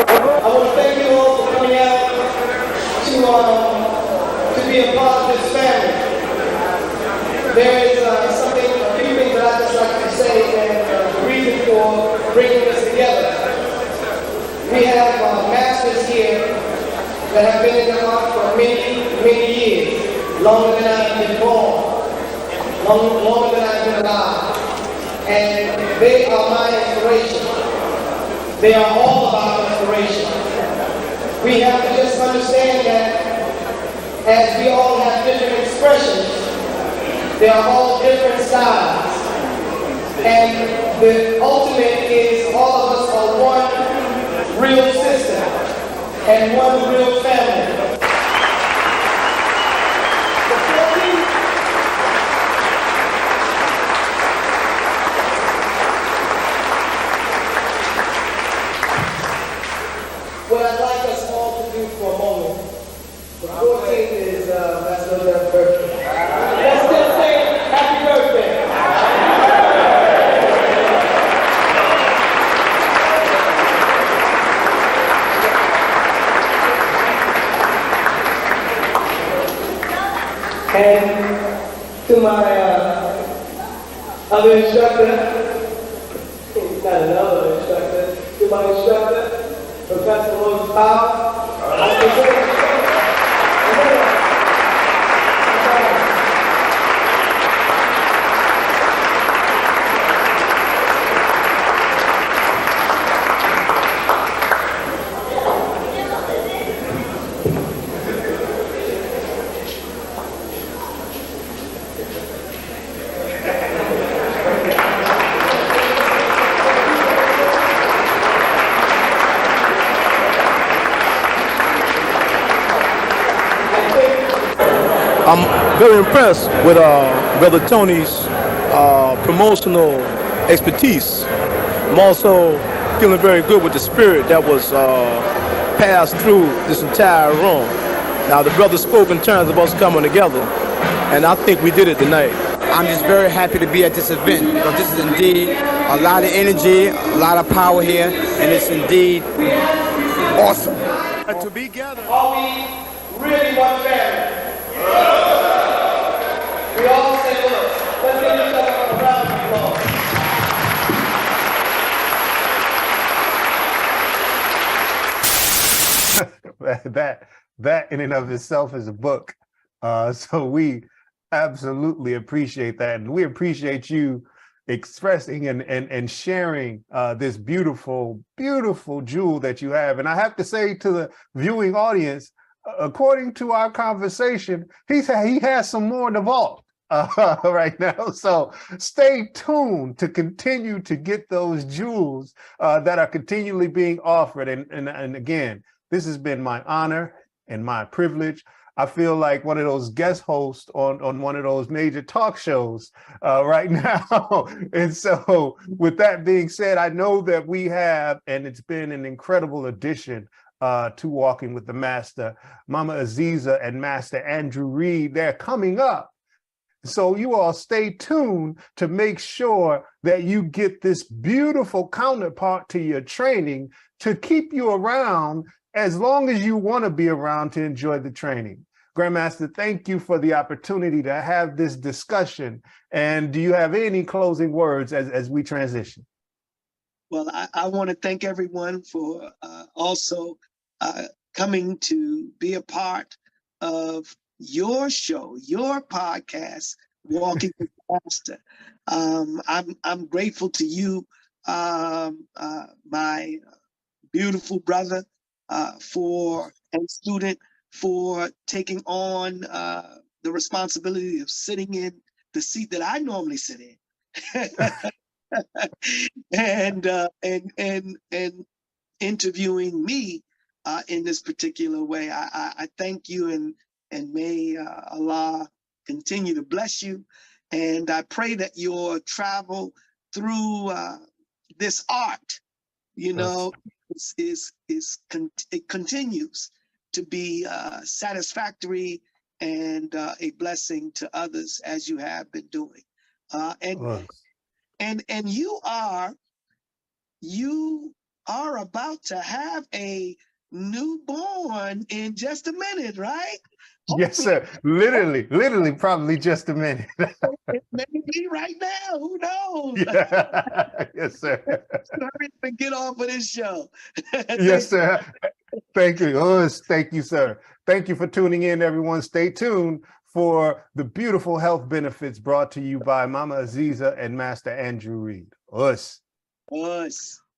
I want to thank you all for coming out to be a part of this family. There is a few things that I just like to say, and the reason for bringing this together. We have masters here that have been in the art for many, many years, longer than I've been born, longer than I've been alive. And they are my inspiration. They are all about inspiration. We have to just understand that as we all have different expressions, they are all different styles. And the ultimate is all of us are one real system and one real family. What I'd like us all to do for a moment, the 14th is Master Love's birthday. Let's still say happy birthday. And to my other instructor, not another instructor, to my instructor, Professor Moses Powell. I'm very impressed with Brother Tony's promotional expertise. I'm also feeling very good with the spirit that was passed through this entire room. Now, the brother spoke in terms of us coming together, and I think we did it tonight. I'm just very happy to be at this event because this is indeed a lot of energy, a lot of power here, and it's indeed awesome. To be gathered. Are we really one family? We all say, look, let's give each other a round of applause. That in and of itself is a book. So we absolutely appreciate that. And we appreciate you expressing and sharing this beautiful, beautiful jewel that you have. And I have to say to the viewing audience, according to our conversation, he has some more in the vault right now. So stay tuned to continue to get those jewels that are continually being offered. And again, this has been my honor and my privilege. I feel like one of those guest hosts on one of those major talk shows right now. And so with that being said, I know that we have, and it's been an incredible addition to Walking with the Master, Mama Aziza and Master Andrew Reed. They're coming up. So you all stay tuned to make sure that you get this beautiful counterpart to your training to keep you around as long as you want to be around to enjoy the training. Grandmaster, thank you for the opportunity to have this discussion. And do you have any closing words as we transition? Well, I want to thank everyone for also coming to be a part of your show, your podcast, Walking with the Master. I'm grateful to you, my beautiful brother, and student, for taking on the responsibility of sitting in the seat that I normally sit in, and interviewing me in this particular way. I thank you, and may Allah continue to bless you. And I pray that your travel through this art, it continues to be satisfactory and a blessing to others, as you have been doing. And you are about to have a newborn in just a minute, right? Yes, sir. Literally, probably just a minute. Maybe right now. Who knows? Yeah. Yes, sir. Hurry up and get off of this show. Yes, sir. Thank you. Thank you, sir. Thank you for tuning in, everyone. Stay tuned for the beautiful health benefits brought to you by Mama Aziza and Master Andrew Reed. Us.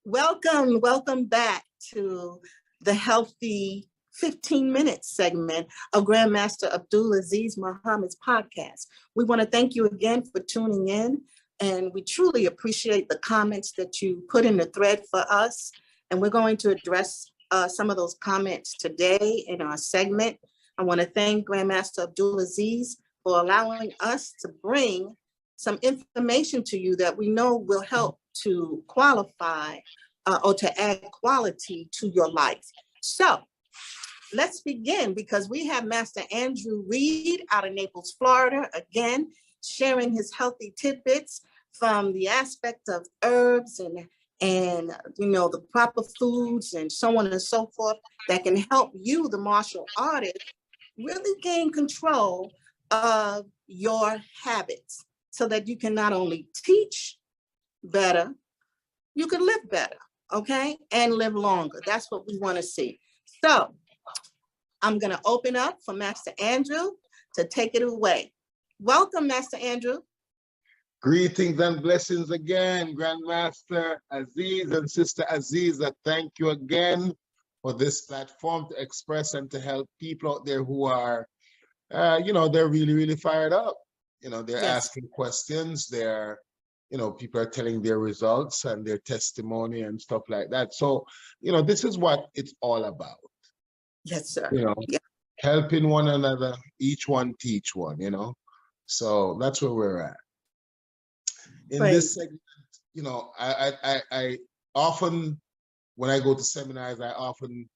Welcome back to the Healthy 15-minute segment of Grandmaster Abdul Azziz Muhammad's podcast. We want to thank you again for tuning in, and we truly appreciate the comments that you put in the thread for us. And we're going to address some of those comments today in our segment. I want to thank Grandmaster Abdul Azziz for allowing us to bring some information to you that we know will help to qualify or to add quality to your life. So let's begin, because we have Master Andrew Reed out of Naples, Florida, again, sharing his healthy tidbits from the aspect of herbs and the proper foods and so on and so forth that can help you, the martial artist, really gain control of your habits so that you can not only teach better, you can live better, okay? And live longer. That's what we want to see. So I'm going to open up for Master Andrew to take it away. Welcome, Master Andrew. Greetings and blessings again, Grandmaster Aziz and Sister Aziza. Thank you again for this platform to express and to help people out there who are, they're really, really fired up. They're asking questions. They're, people are telling their results and their testimony and stuff like that. So, this is what it's all about. Yes, sir. Helping one another, each one teach one, So that's where we're at. In this segment, I often, when I go to seminars, I often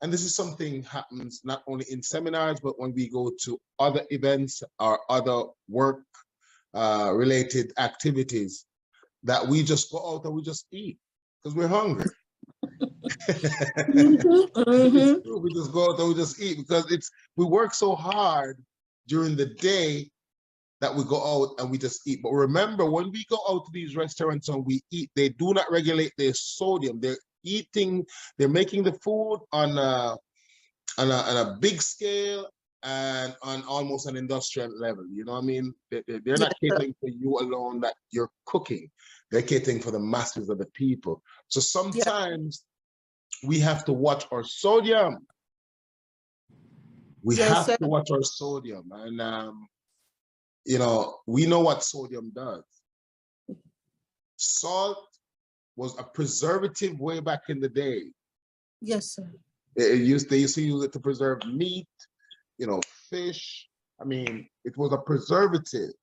And this is something happens not only in seminars, but when we go to other events or other work related activities, that we just go out and we just eat because we're hungry. It's true. We just go out and we just eat because we work so hard during the day that we go out and we just eat. But remember, when we go out to these restaurants and we eat, they do not regulate their sodium. They're making the food on a big scale and on almost an industrial level. You know what I mean? They're not catering for you alone that you're cooking. They're catering for the masses of the people. So sometimes we have to watch our sodium. We have to watch our sodium. And, you know, we know what sodium does. Salt was a preservative way back in the day. Yes, sir. They used to use it to preserve meat, you know, fish. I mean, it was a preservative.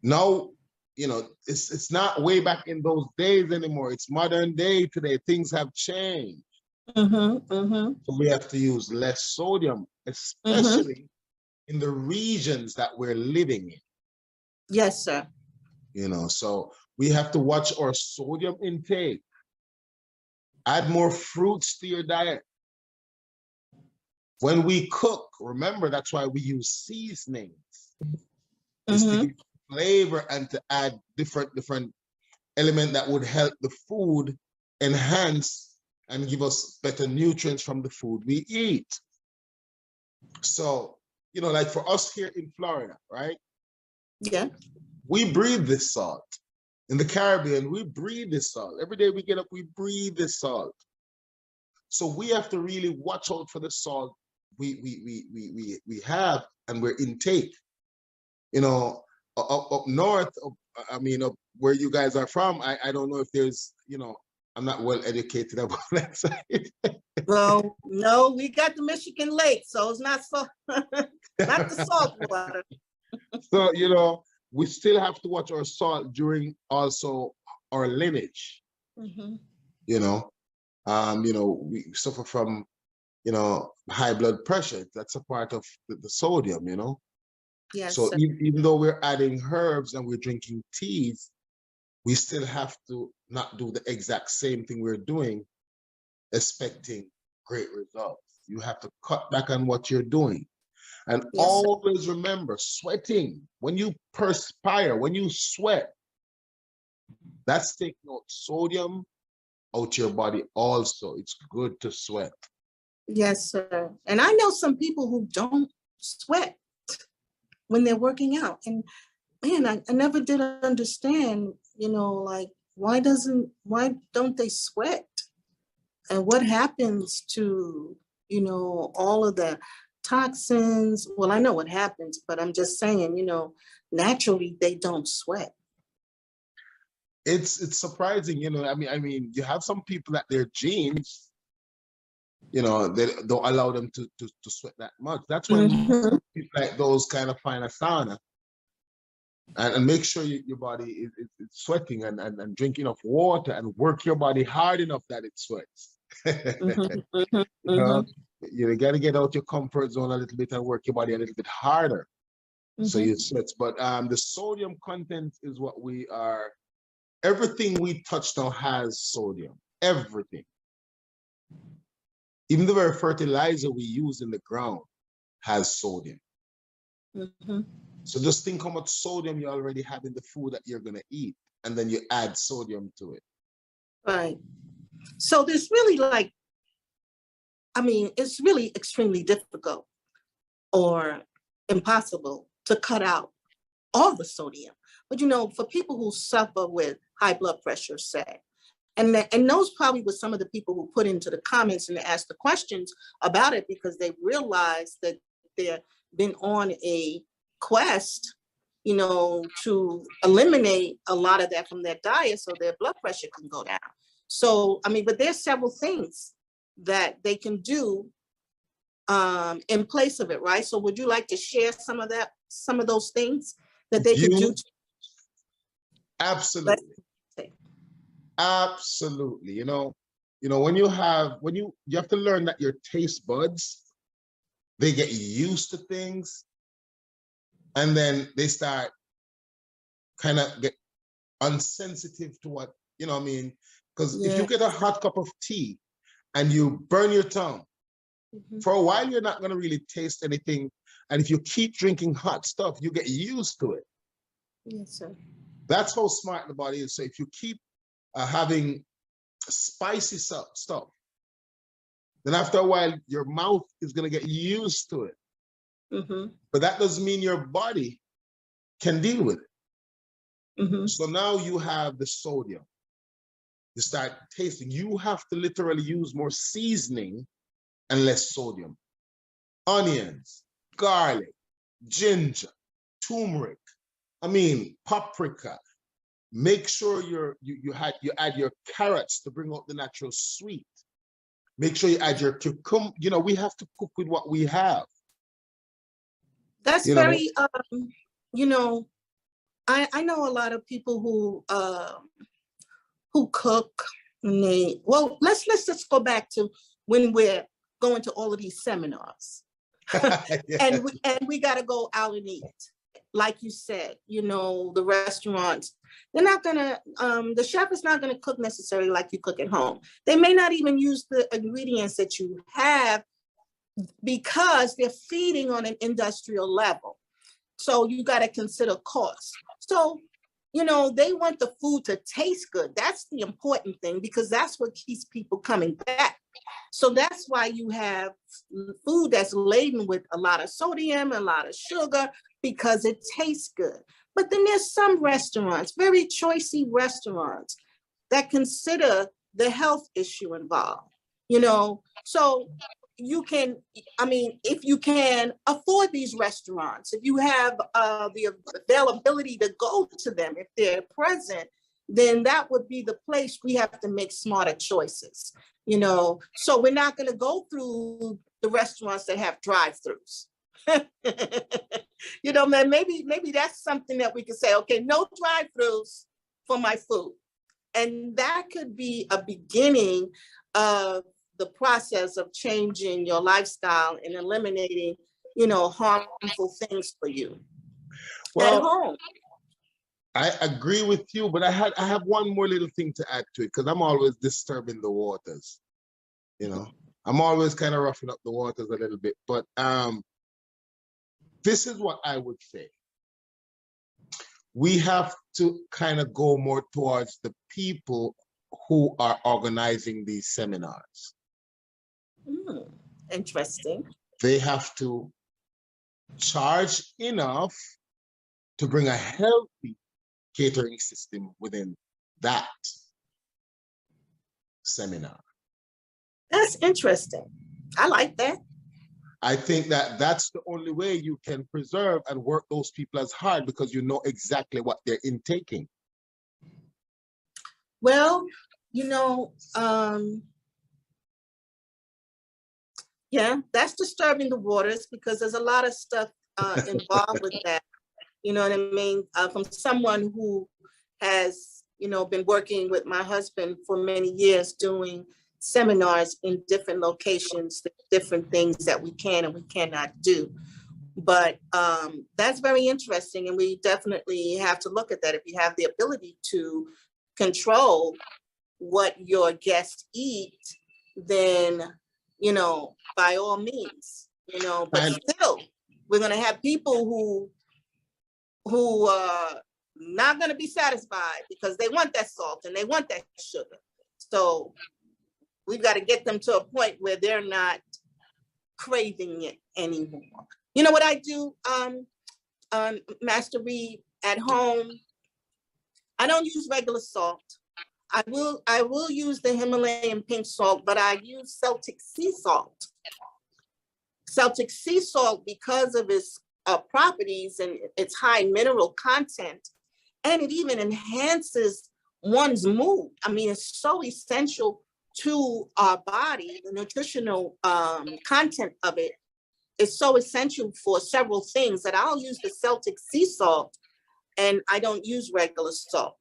Now, you know, it's not way back in those days anymore. It's modern day today. Things have changed. So we have to use less sodium, especially in the regions that we're living in. Yes, sir. You know, so we have to watch our sodium intake. Add more fruits to your diet. When we cook, remember, that's why we use seasonings. It's to give flavor and to add different element that would help the food enhance and give us better nutrients from the food we eat. So, you know, like for us here in Florida, right? Yeah. We breathe this salt. In the Caribbean, we breathe this salt. Every day we get up, we breathe this salt. So we have to really watch out for the salt we have and we're intake. You know, up north, I mean, up where you guys are from, I don't know if there's, you know, I'm not well educated about that side. Well, no, we got the Michigan Lake, so it's not so, not the salt water. So, you know, we still have to watch our salt during also our lineage. You know, we suffer from, you know, high blood pressure. That's a part of the sodium, you know. Yes. So even though we're adding herbs and we're drinking teas, we still have to not do the exact same thing we're doing, expecting great results. You have to cut back on what you're doing. And always remember, sweating, when you perspire, when you sweat, that's taking out sodium out your body also. It's good to sweat. Yes, sir. And I know some people who don't sweat when they're working out. And man, I never did understand, you know, like, why don't they sweat? And what happens to, you know, all of the toxins? Well, I know what happens, but I'm just saying, you know, naturally they don't sweat. It's surprising, you know. I mean, you have some people that their genes, you know, they don't allow them to sweat that much. That's when people like those kind of find a sauna and make sure your body is sweating and drink enough water and work your body hard enough that it sweats. You know, you got to get out your comfort zone a little bit and work your body a little bit harder so you sweat. But the sodium content is what we are. Everything we touch now has sodium. Everything. Even the very fertilizer we use in the ground has sodium. So just think how much sodium you already have in the food that you're going to eat, and then you add sodium to it. Right. So there's really like, I mean, it's really extremely difficult or impossible to cut out all the sodium. But, you know, for people who suffer with high blood pressure, say, and those probably were some of the people who put into the comments and asked the questions about it because they realized that they've been on a quest, you know, to eliminate a lot of that from their diet so their blood pressure can go down. So, I mean, but there's several things that they can do in place of it, right? So would you like to share some of those things that they can do? Absolutely. Absolutely. You know, You know, when you have to learn that your taste buds, they get used to things, and then they start kind of get unsensitive to what, you know what I mean? Because if you get a hot cup of tea and you burn your tongue, for a while, you're not going to really taste anything. And if you keep drinking hot stuff, you get used to it. Yes, sir. That's how smart the body is. So if you keep having spicy stuff, then after a while, your mouth is going to get used to it. But that doesn't mean your body can deal with it. So now you have the sodium. You start tasting. You have to literally use more seasoning and less sodium. Onions, garlic, ginger, turmeric, paprika. Make sure you add your carrots to bring out the natural sweet. Make sure you add your cucumber. You know, we have to cook with what we have. That's very, you know, I know a lot of people who cook. And well, let's just go back to when we're going to all of these seminars, and we got to go out and eat. Like you said, you know, the restaurants, they're not gonna, the chef is not gonna cook necessarily like you cook at home. They may not even use the ingredients that you have because they're feeding on an industrial level. So you got to consider cost. So, you know, they want the food to taste good. That's the important thing, because that's what keeps people coming back. So that's why you have food that's laden with a lot of sodium, a lot of sugar, because it tastes good. But then there's some restaurants, very choicey restaurants, that consider the health issue involved, you know. So you can, if you can afford these restaurants, if you have the availability to go to them, if they're present, then that would be the place we have to make smarter choices, you know. So we're not going to go through the restaurants that have drive-throughs. You know, man, maybe that's something that we could say, okay, no drive-throughs for my food. And that could be a beginning of the process of changing your lifestyle and eliminating, you know, harmful things for you at home. I agree with you, but I have one more little thing to add to it, because I'm always disturbing the waters. You know, I'm always kind of roughing up the waters a little bit, but this is what I would say. We have to kind of go more towards the people who are organizing these seminars. Interesting. They have to charge enough to bring a healthy catering system within that seminar. That's interesting. I like that. I think that that's the only way you can preserve and work those people as hard, because you know exactly what they're intaking. Well, you know, yeah, that's disturbing the waters, because there's a lot of stuff involved with that. You know what I mean? From someone who has, you know, been working with my husband for many years doing seminars in different locations, different things that we can and we cannot do. But that's very interesting, and we definitely have to look at that. If you have the ability to control what your guests eat, then, you know, by all means, you know, but still, we're going to have people who are not going to be satisfied because they want that salt and they want that sugar. So we've got to get them to a point where they're not craving it anymore. You know what I do, Master Reed, at home? I don't use regular salt. I will use the Himalayan pink salt, but I use Celtic sea salt. Celtic sea salt, because of its properties and its high mineral content, and it even enhances one's mood. I mean, it's so essential to our body. The nutritional content of it is so essential for several things that I'll use the Celtic sea salt, and I don't use regular salt.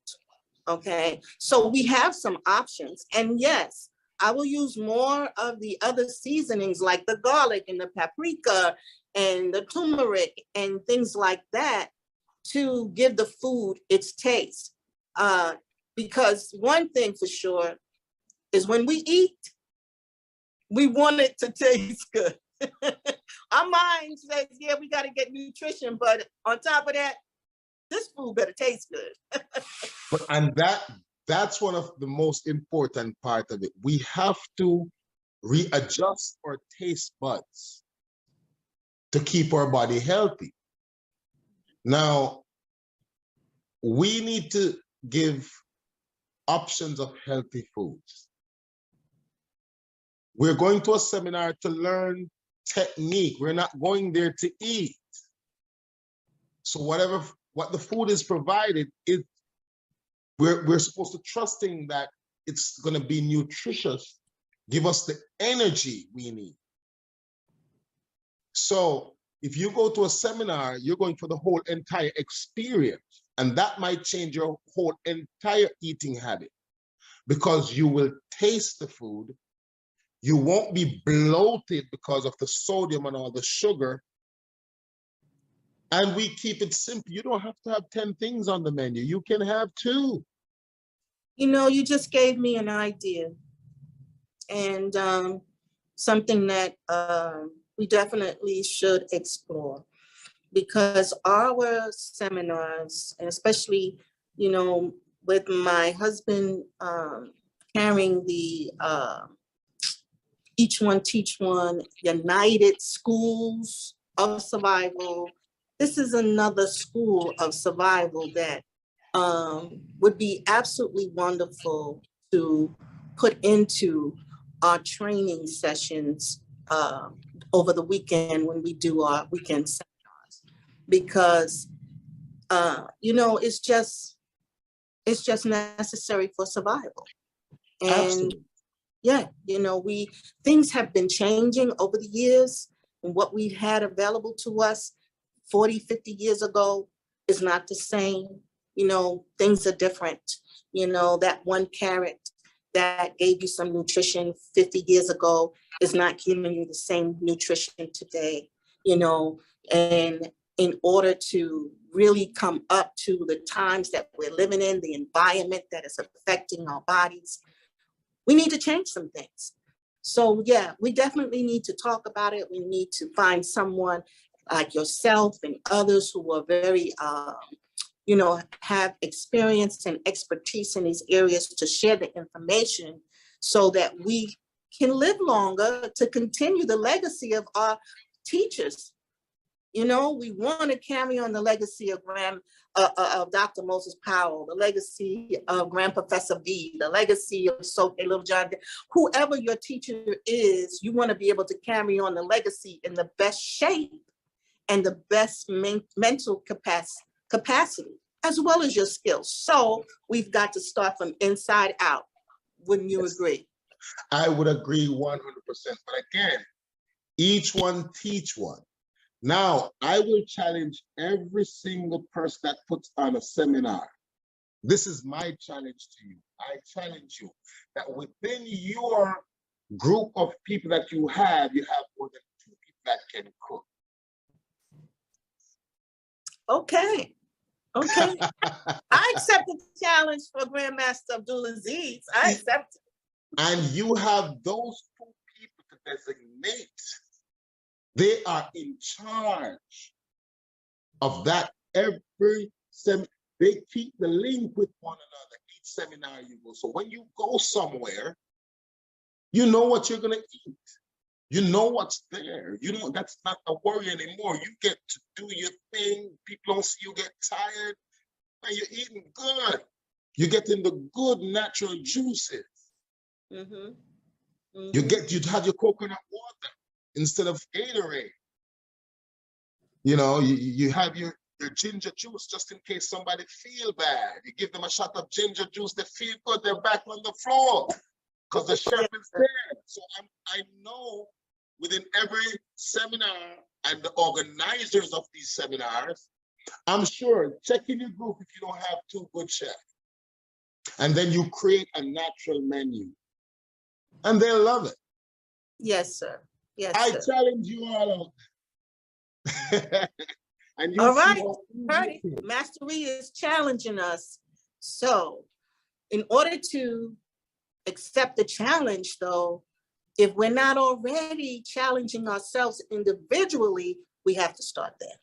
Okay, so we have some options. And yes, I will use more of the other seasonings like the garlic and the paprika and the turmeric and things like that to give the food its taste. Because one thing for sure is when we eat, we want it to taste good. Our mind says, yeah, we got to get nutrition, but on top of that, this food better taste good. And that's one of the most important part of it. We have to readjust our taste buds to keep our body healthy. Now, we need to give options of healthy foods. We're going to a seminar to learn technique. We're not going there to eat. So what the food is provided, we're supposed to trusting that it's going to be nutritious, give us the energy we need. So if you go to a seminar, you're going for the whole entire experience, and that might change your whole entire eating habit, because you will taste the food. You won't be bloated because of the sodium and all the sugar. And we keep it simple. You don't have to have 10 things on the menu. You can have 2. You know, you just gave me an idea, and something that we definitely should explore, because our seminars, and especially, you know, with my husband carrying the Each One Teach One United Schools of Survival, this is another school of survival that would be absolutely wonderful to put into our training sessions over the weekend when we do our weekend seminars, because you know, it's just necessary for survival. And absolutely. Yeah, you know, things have been changing over the years, and what we had available to us 40, 50 years ago is not the same. You know, things are different. You know, that one carrot that gave you some nutrition 50 years ago is not giving you the same nutrition today, you know, and in order to really come up to the times that we're living in, the environment that is affecting our bodies, we need to change some things. So yeah, we definitely need to talk about it. We need to find someone like yourself and others who are very, you know, have experience and expertise in these areas to share the information so that we can live longer to continue the legacy of our teachers. You know, we want to carry on the legacy of Dr. Moses Powell, the legacy of Grand Professor V, the legacy of Sophie Little John. Whoever your teacher is, you want to be able to carry on the legacy in the best shape and the best mental capacity, as well as your skills. So we've got to start from inside out. Wouldn't you agree? I would agree 100%. But again, each one teach one. Now, I will challenge every single person that puts on a seminar. This is my challenge to you. I challenge you that within your group of people that you have more than 2 people that can cook. Okay. Okay. I accept the challenge for Grandmaster Abdul Azziz. I accept it. And you have those 2 people to designate. They are in charge of that every seminar. They keep the link with one another each seminar you go. So when you go somewhere, you know what you're going to eat. You know what's there. You know, that's not a worry anymore. You get to do your thing. People don't see you get tired. And you're eating good. You're getting the good natural juices. Mm-hmm. Mm-hmm. You'd have your coconut water instead of Gatorade. You know, you have your ginger juice just in case somebody feel bad. You give them a shot of ginger juice, they feel good, they're back on the floor because the chef is there. So I know within every seminar and the organizers of these seminars, I'm sure, check in your group if you don't have 2 good chefs. And then you create a natural menu. and they'll love it. Yes, sir. Yes, I sir. challenge you all out. And you All see right, how heard easy it it. is. Master Reed is challenging us. So in order to accept the challenge, though, if we're not already challenging ourselves individually, we have to start there.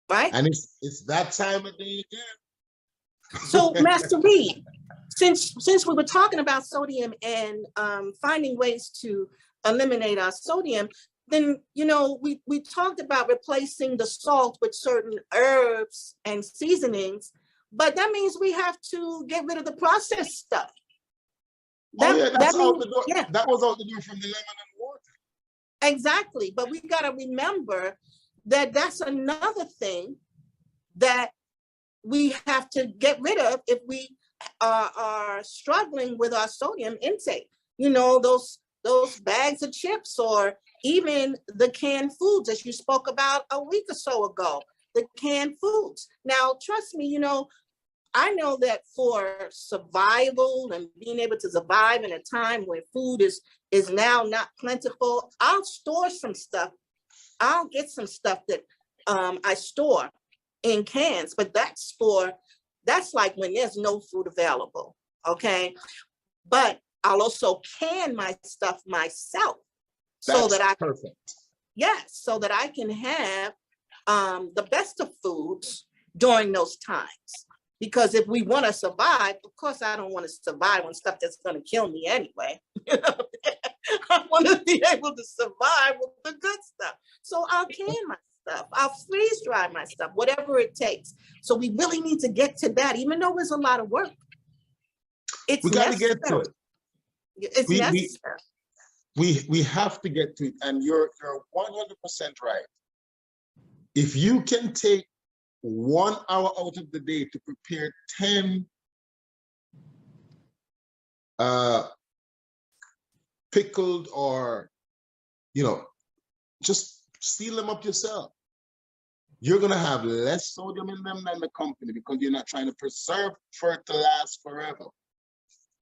Right? And it's that time of day again. So, Master Reed, since we were talking about sodium and finding ways to eliminate our sodium, then, you know, we talked about replacing the salt with certain herbs and seasonings, but that means we have to get rid of the processed stuff. That's out the door. Yeah. That was out the door from the lemon and water. Exactly. But we got to remember that that's another thing that we have to get rid of if we are struggling with our sodium intake. You know, those bags of chips, or even the canned foods, as you spoke about a week or so ago, the canned foods. Now, trust me, you know, I know that for survival and being able to survive in a time where food is now not plentiful, I'll store some stuff. I'll get some stuff that I store in cans, but that's like when there's no food available, okay? But I'll also can my stuff myself so that I perfect. Yes, so that I can have the best of foods during those times. Because if we want to survive, of course, I don't want to survive on stuff that's going to kill me anyway. I want to be able to survive with the good stuff. So I'll can my stuff. I'll freeze dry my stuff, whatever it takes. So we really need to get to that, even though it's a lot of work. We got to get to it. It's necessary. We have to get to it, and you're 100% right. If you can take 1 hour out of the day to prepare 10 pickled, or, you know, just seal them up yourself, you're going to have less sodium in them than the company, because you're not trying to preserve for it to last forever.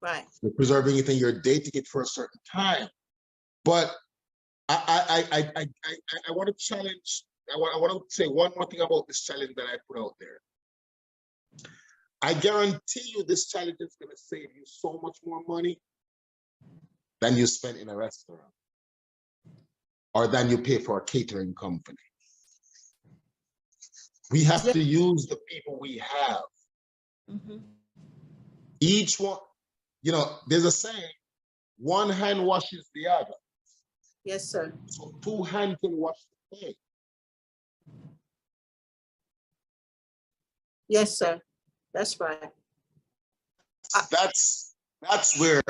Right. You're preserving it and you're dating it for a certain time. But I want to challenge. I want to say one more thing about this challenge that I put out there. I guarantee you this challenge is going to save you so much more money than you spend in a restaurant, or than you pay for a catering company. We have to use the people we have. Mm-hmm. Each one, you know, there's a saying, one hand washes the other. Yes, sir. So 2 hands can wash the plate. Yes, sir. That's right. That's where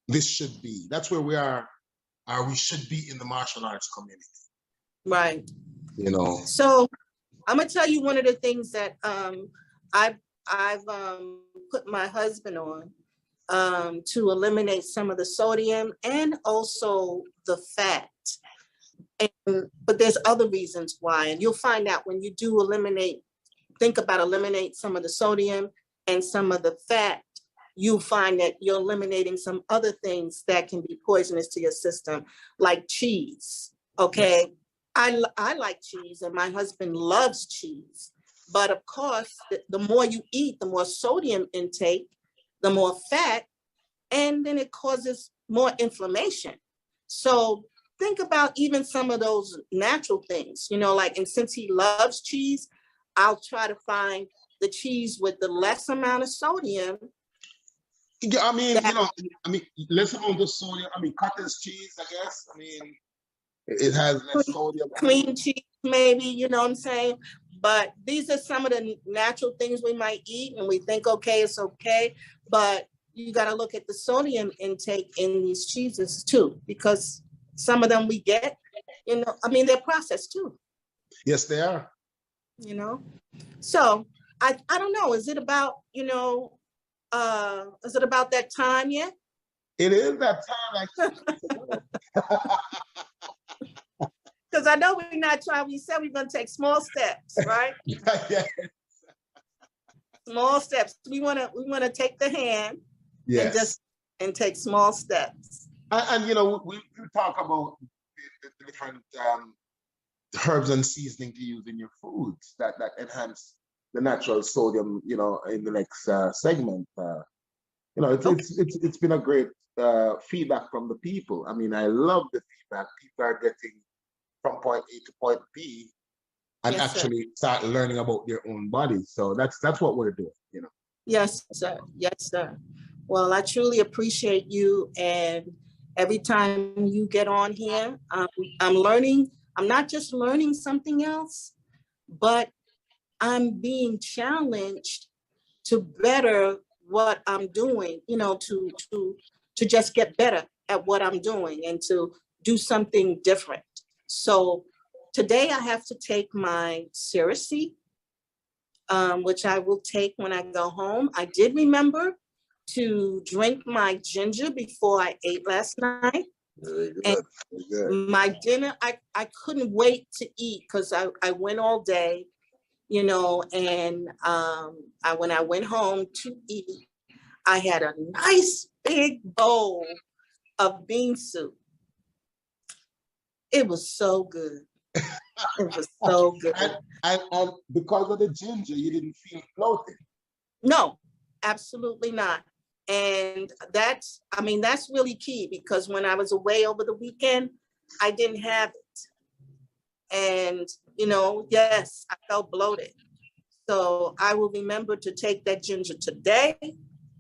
this should be. That's where we are we should be in the martial arts community. Right. You know. So I'm gonna tell you one of the things that I've put my husband on to eliminate some of the sodium and also the fat. But there's other reasons why, and you'll find out when you do think about eliminate some of the sodium and some of the fat, you'll find that you're eliminating some other things that can be poisonous to your system, like cheese. Okay. I like cheese, and my husband loves cheese. But of course, the more you eat, the more sodium intake, the more fat, and then it causes more inflammation. So think about even some of those natural things, you know, like, and since he loves cheese, I'll try to find the cheese with the less amount of sodium. Yeah, I mean, less amount of sodium. I mean, cottage cheese, I guess. I mean, it has less sodium. Cream cheese, maybe, you know what I'm saying? But these are some of the natural things we might eat, and we think, okay, it's okay. But you got to look at the sodium intake in these cheeses too, because some of them we get, you know, I mean, they're processed too. Yes, they are. You know, so I don't know. Is it about, you know, is it about that time yet? It is that time. Because I know we're not trying. We said we're going to take small steps, right? Yeah. Small steps. We want to take the hand Yes. And take small steps. And you know, we talk about the different herbs and seasoning to use in your foods that enhance the natural sodium, you know, in the next segment. You know, it's been a great feedback from the people. I mean, I love the feedback. People are getting from point A to point B and actually start learning about their own bodies. So that's what we're doing, you know. Yes, sir. Yes, sir. Well, I truly appreciate you, and every time you get on here, I'm learning. I'm not just learning something else, but I'm being challenged to better what I'm doing, you know, to just get better at what I'm doing and to do something different. So today I have to take my Cerecy, which I will take when I go home. I did remember to drink my ginger before I ate last night. Very good. And Very good. my dinner, I couldn't wait to eat because I went all day, you know, and when I went home to eat, I had a nice big bowl of bean soup. It was so good. It was so good. And because of the ginger, you didn't feel bloated? No, absolutely not. And that's really key, because when I was away over the weekend, I didn't have it. And, you know, yes, I felt bloated. So I will remember to take that ginger today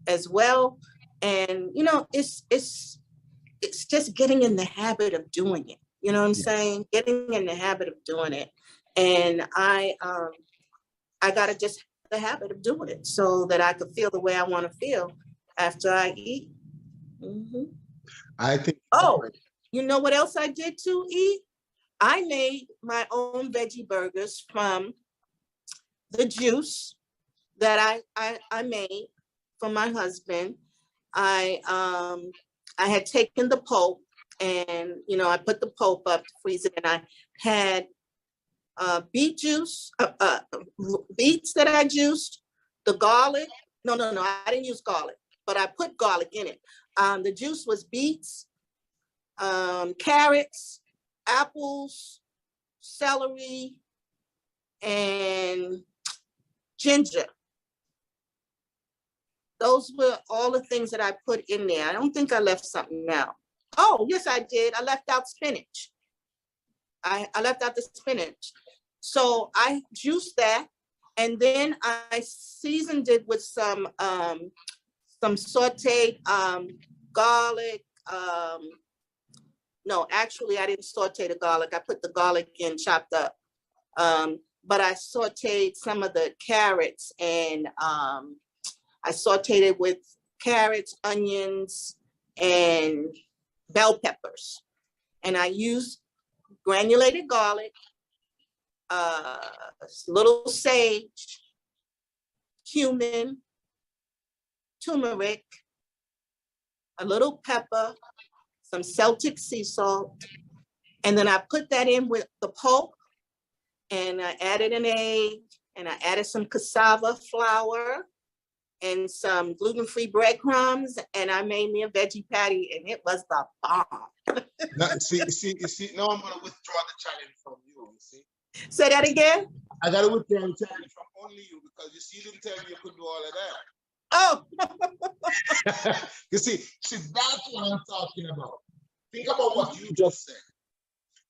as well. And, you know, it's just getting in the habit of doing it. You know what I'm saying? Getting in the habit of doing it. And I got to just have the habit of doing it so that I could feel the way I want to feel after I eat. Mm-hmm. I think. Oh, you know what else I did to eat? I made my own veggie burgers from the juice that I made for my husband. I had taken the pulp, and, you know, I put the pulp up to freeze it, and I had beet juice, beets that I juiced, the garlic. No, I didn't use garlic, but I put garlic in it. The juice was beets, carrots, apples, celery, and ginger. Those were all the things that I put in there. I don't think I left something out. Oh, yes, I did. I left out spinach. I left out the spinach. So I juiced that, and then I seasoned it with some sauteed garlic. No, actually, I didn't saute the garlic. I put the garlic in chopped up. But I sauteed some of the carrots, and I sauteed it with carrots, onions, and bell peppers. And I used granulated garlic, little sage, cumin, turmeric, a little pepper, some Celtic sea salt. And then I put that in with the pulp, and I added an egg, and I added some cassava flour and some gluten-free breadcrumbs, and I made me a veggie patty, and it was the bomb. Now, see, now I'm going to withdraw the challenge from you see? Say that again? I got to withdraw the challenge from only you, because you see, you didn't tell me you could do all of that. Oh! You see, that's what I'm talking about. Think about what you just said.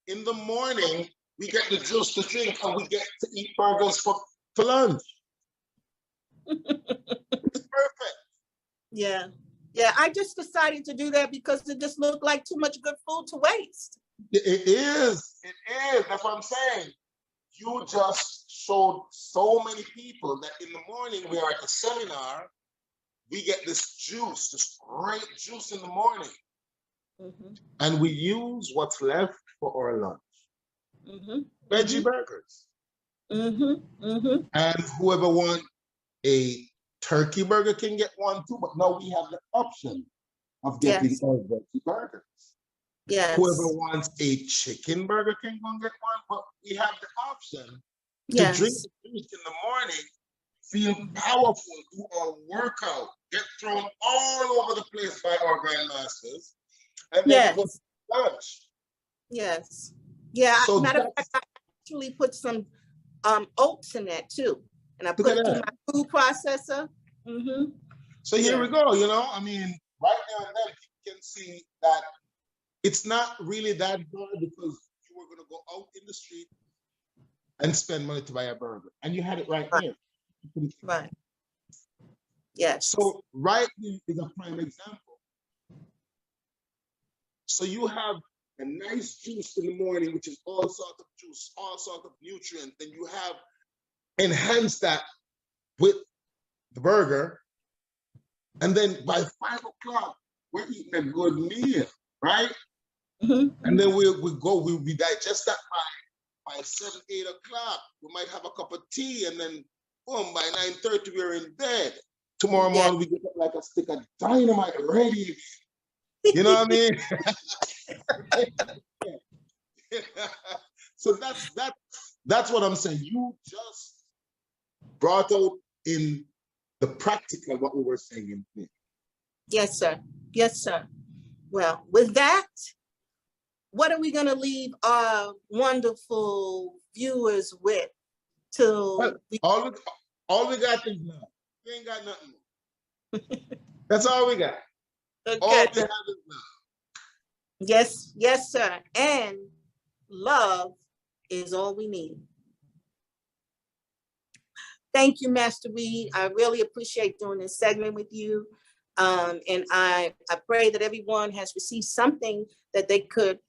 In the morning, we get the juice to drink, and we get to eat burgers for lunch. It's perfect. Yeah. I just decided to do that because it just looked like too much good food to waste. It is. That's what I'm saying. You just showed so many people that in the morning we are at a seminar, we get this juice, this great juice in the morning. Mm-hmm. And we use what's left for our lunch. Mm-hmm. Veggie burgers. Mm-hmm. Mm-hmm. And whoever wants a turkey burger can get one too, but now we have the option of getting our veggie burgers. Yes. Whoever wants a chicken burger can go and get one, but we have the option to drink the juice in the morning feel powerful, do our workout, get thrown all over the place by our grandmasters, and then go to lunch. Yes. Yeah. So matter of fact, I actually put some oats in that too, and I put it through my food processor. Mm-hmm. So here we go. You know, I mean, right now and then you can see that it's not really that hard because you were going to go out in the street and spend money to buy a burger, and you had it right there. Right. Yes. So right here is a prime example. So you have a nice juice in the morning, which is all sorts of juice, all sorts of nutrients, and you have enhanced that with the burger. And then by 5 o'clock, we're eating a good meal, right? Mm-hmm. And then we digest that by 7, 8 o'clock. We might have a cup of tea, and then boom, by 9:30 we're in bed. Tomorrow morning we get like a stick of dynamite ready. You know what I mean? So that's what I'm saying. You just brought out in the practical what we were saying in here. Yes, sir. Yes, sir. Well, with that, what are we going to leave our wonderful viewers with? All we got is love. We ain't got nothing more. That's all we got. Okay. All we have is love. Yes, yes, sir. And love is all we need. Thank you, Master Reed. I really appreciate doing this segment with you. And I pray that everyone has received something that they could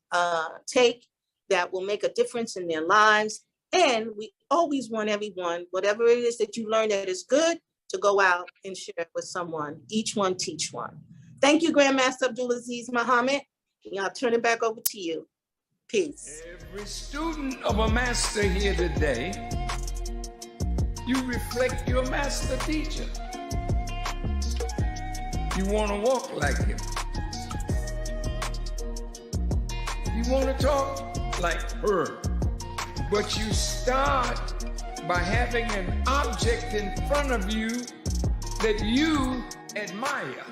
take that will make a difference in their lives. And we always want everyone, whatever it is that you learn that is good, to go out and share it with someone. Each one teach one. Thank you, Grandmaster Abdul Azziz Muhammad. I'll turn it back over to you. Peace. Every student of a master here today, you reflect your master teacher. You want to walk like him. You want to talk like her. But you start by having an object in front of you that you admire.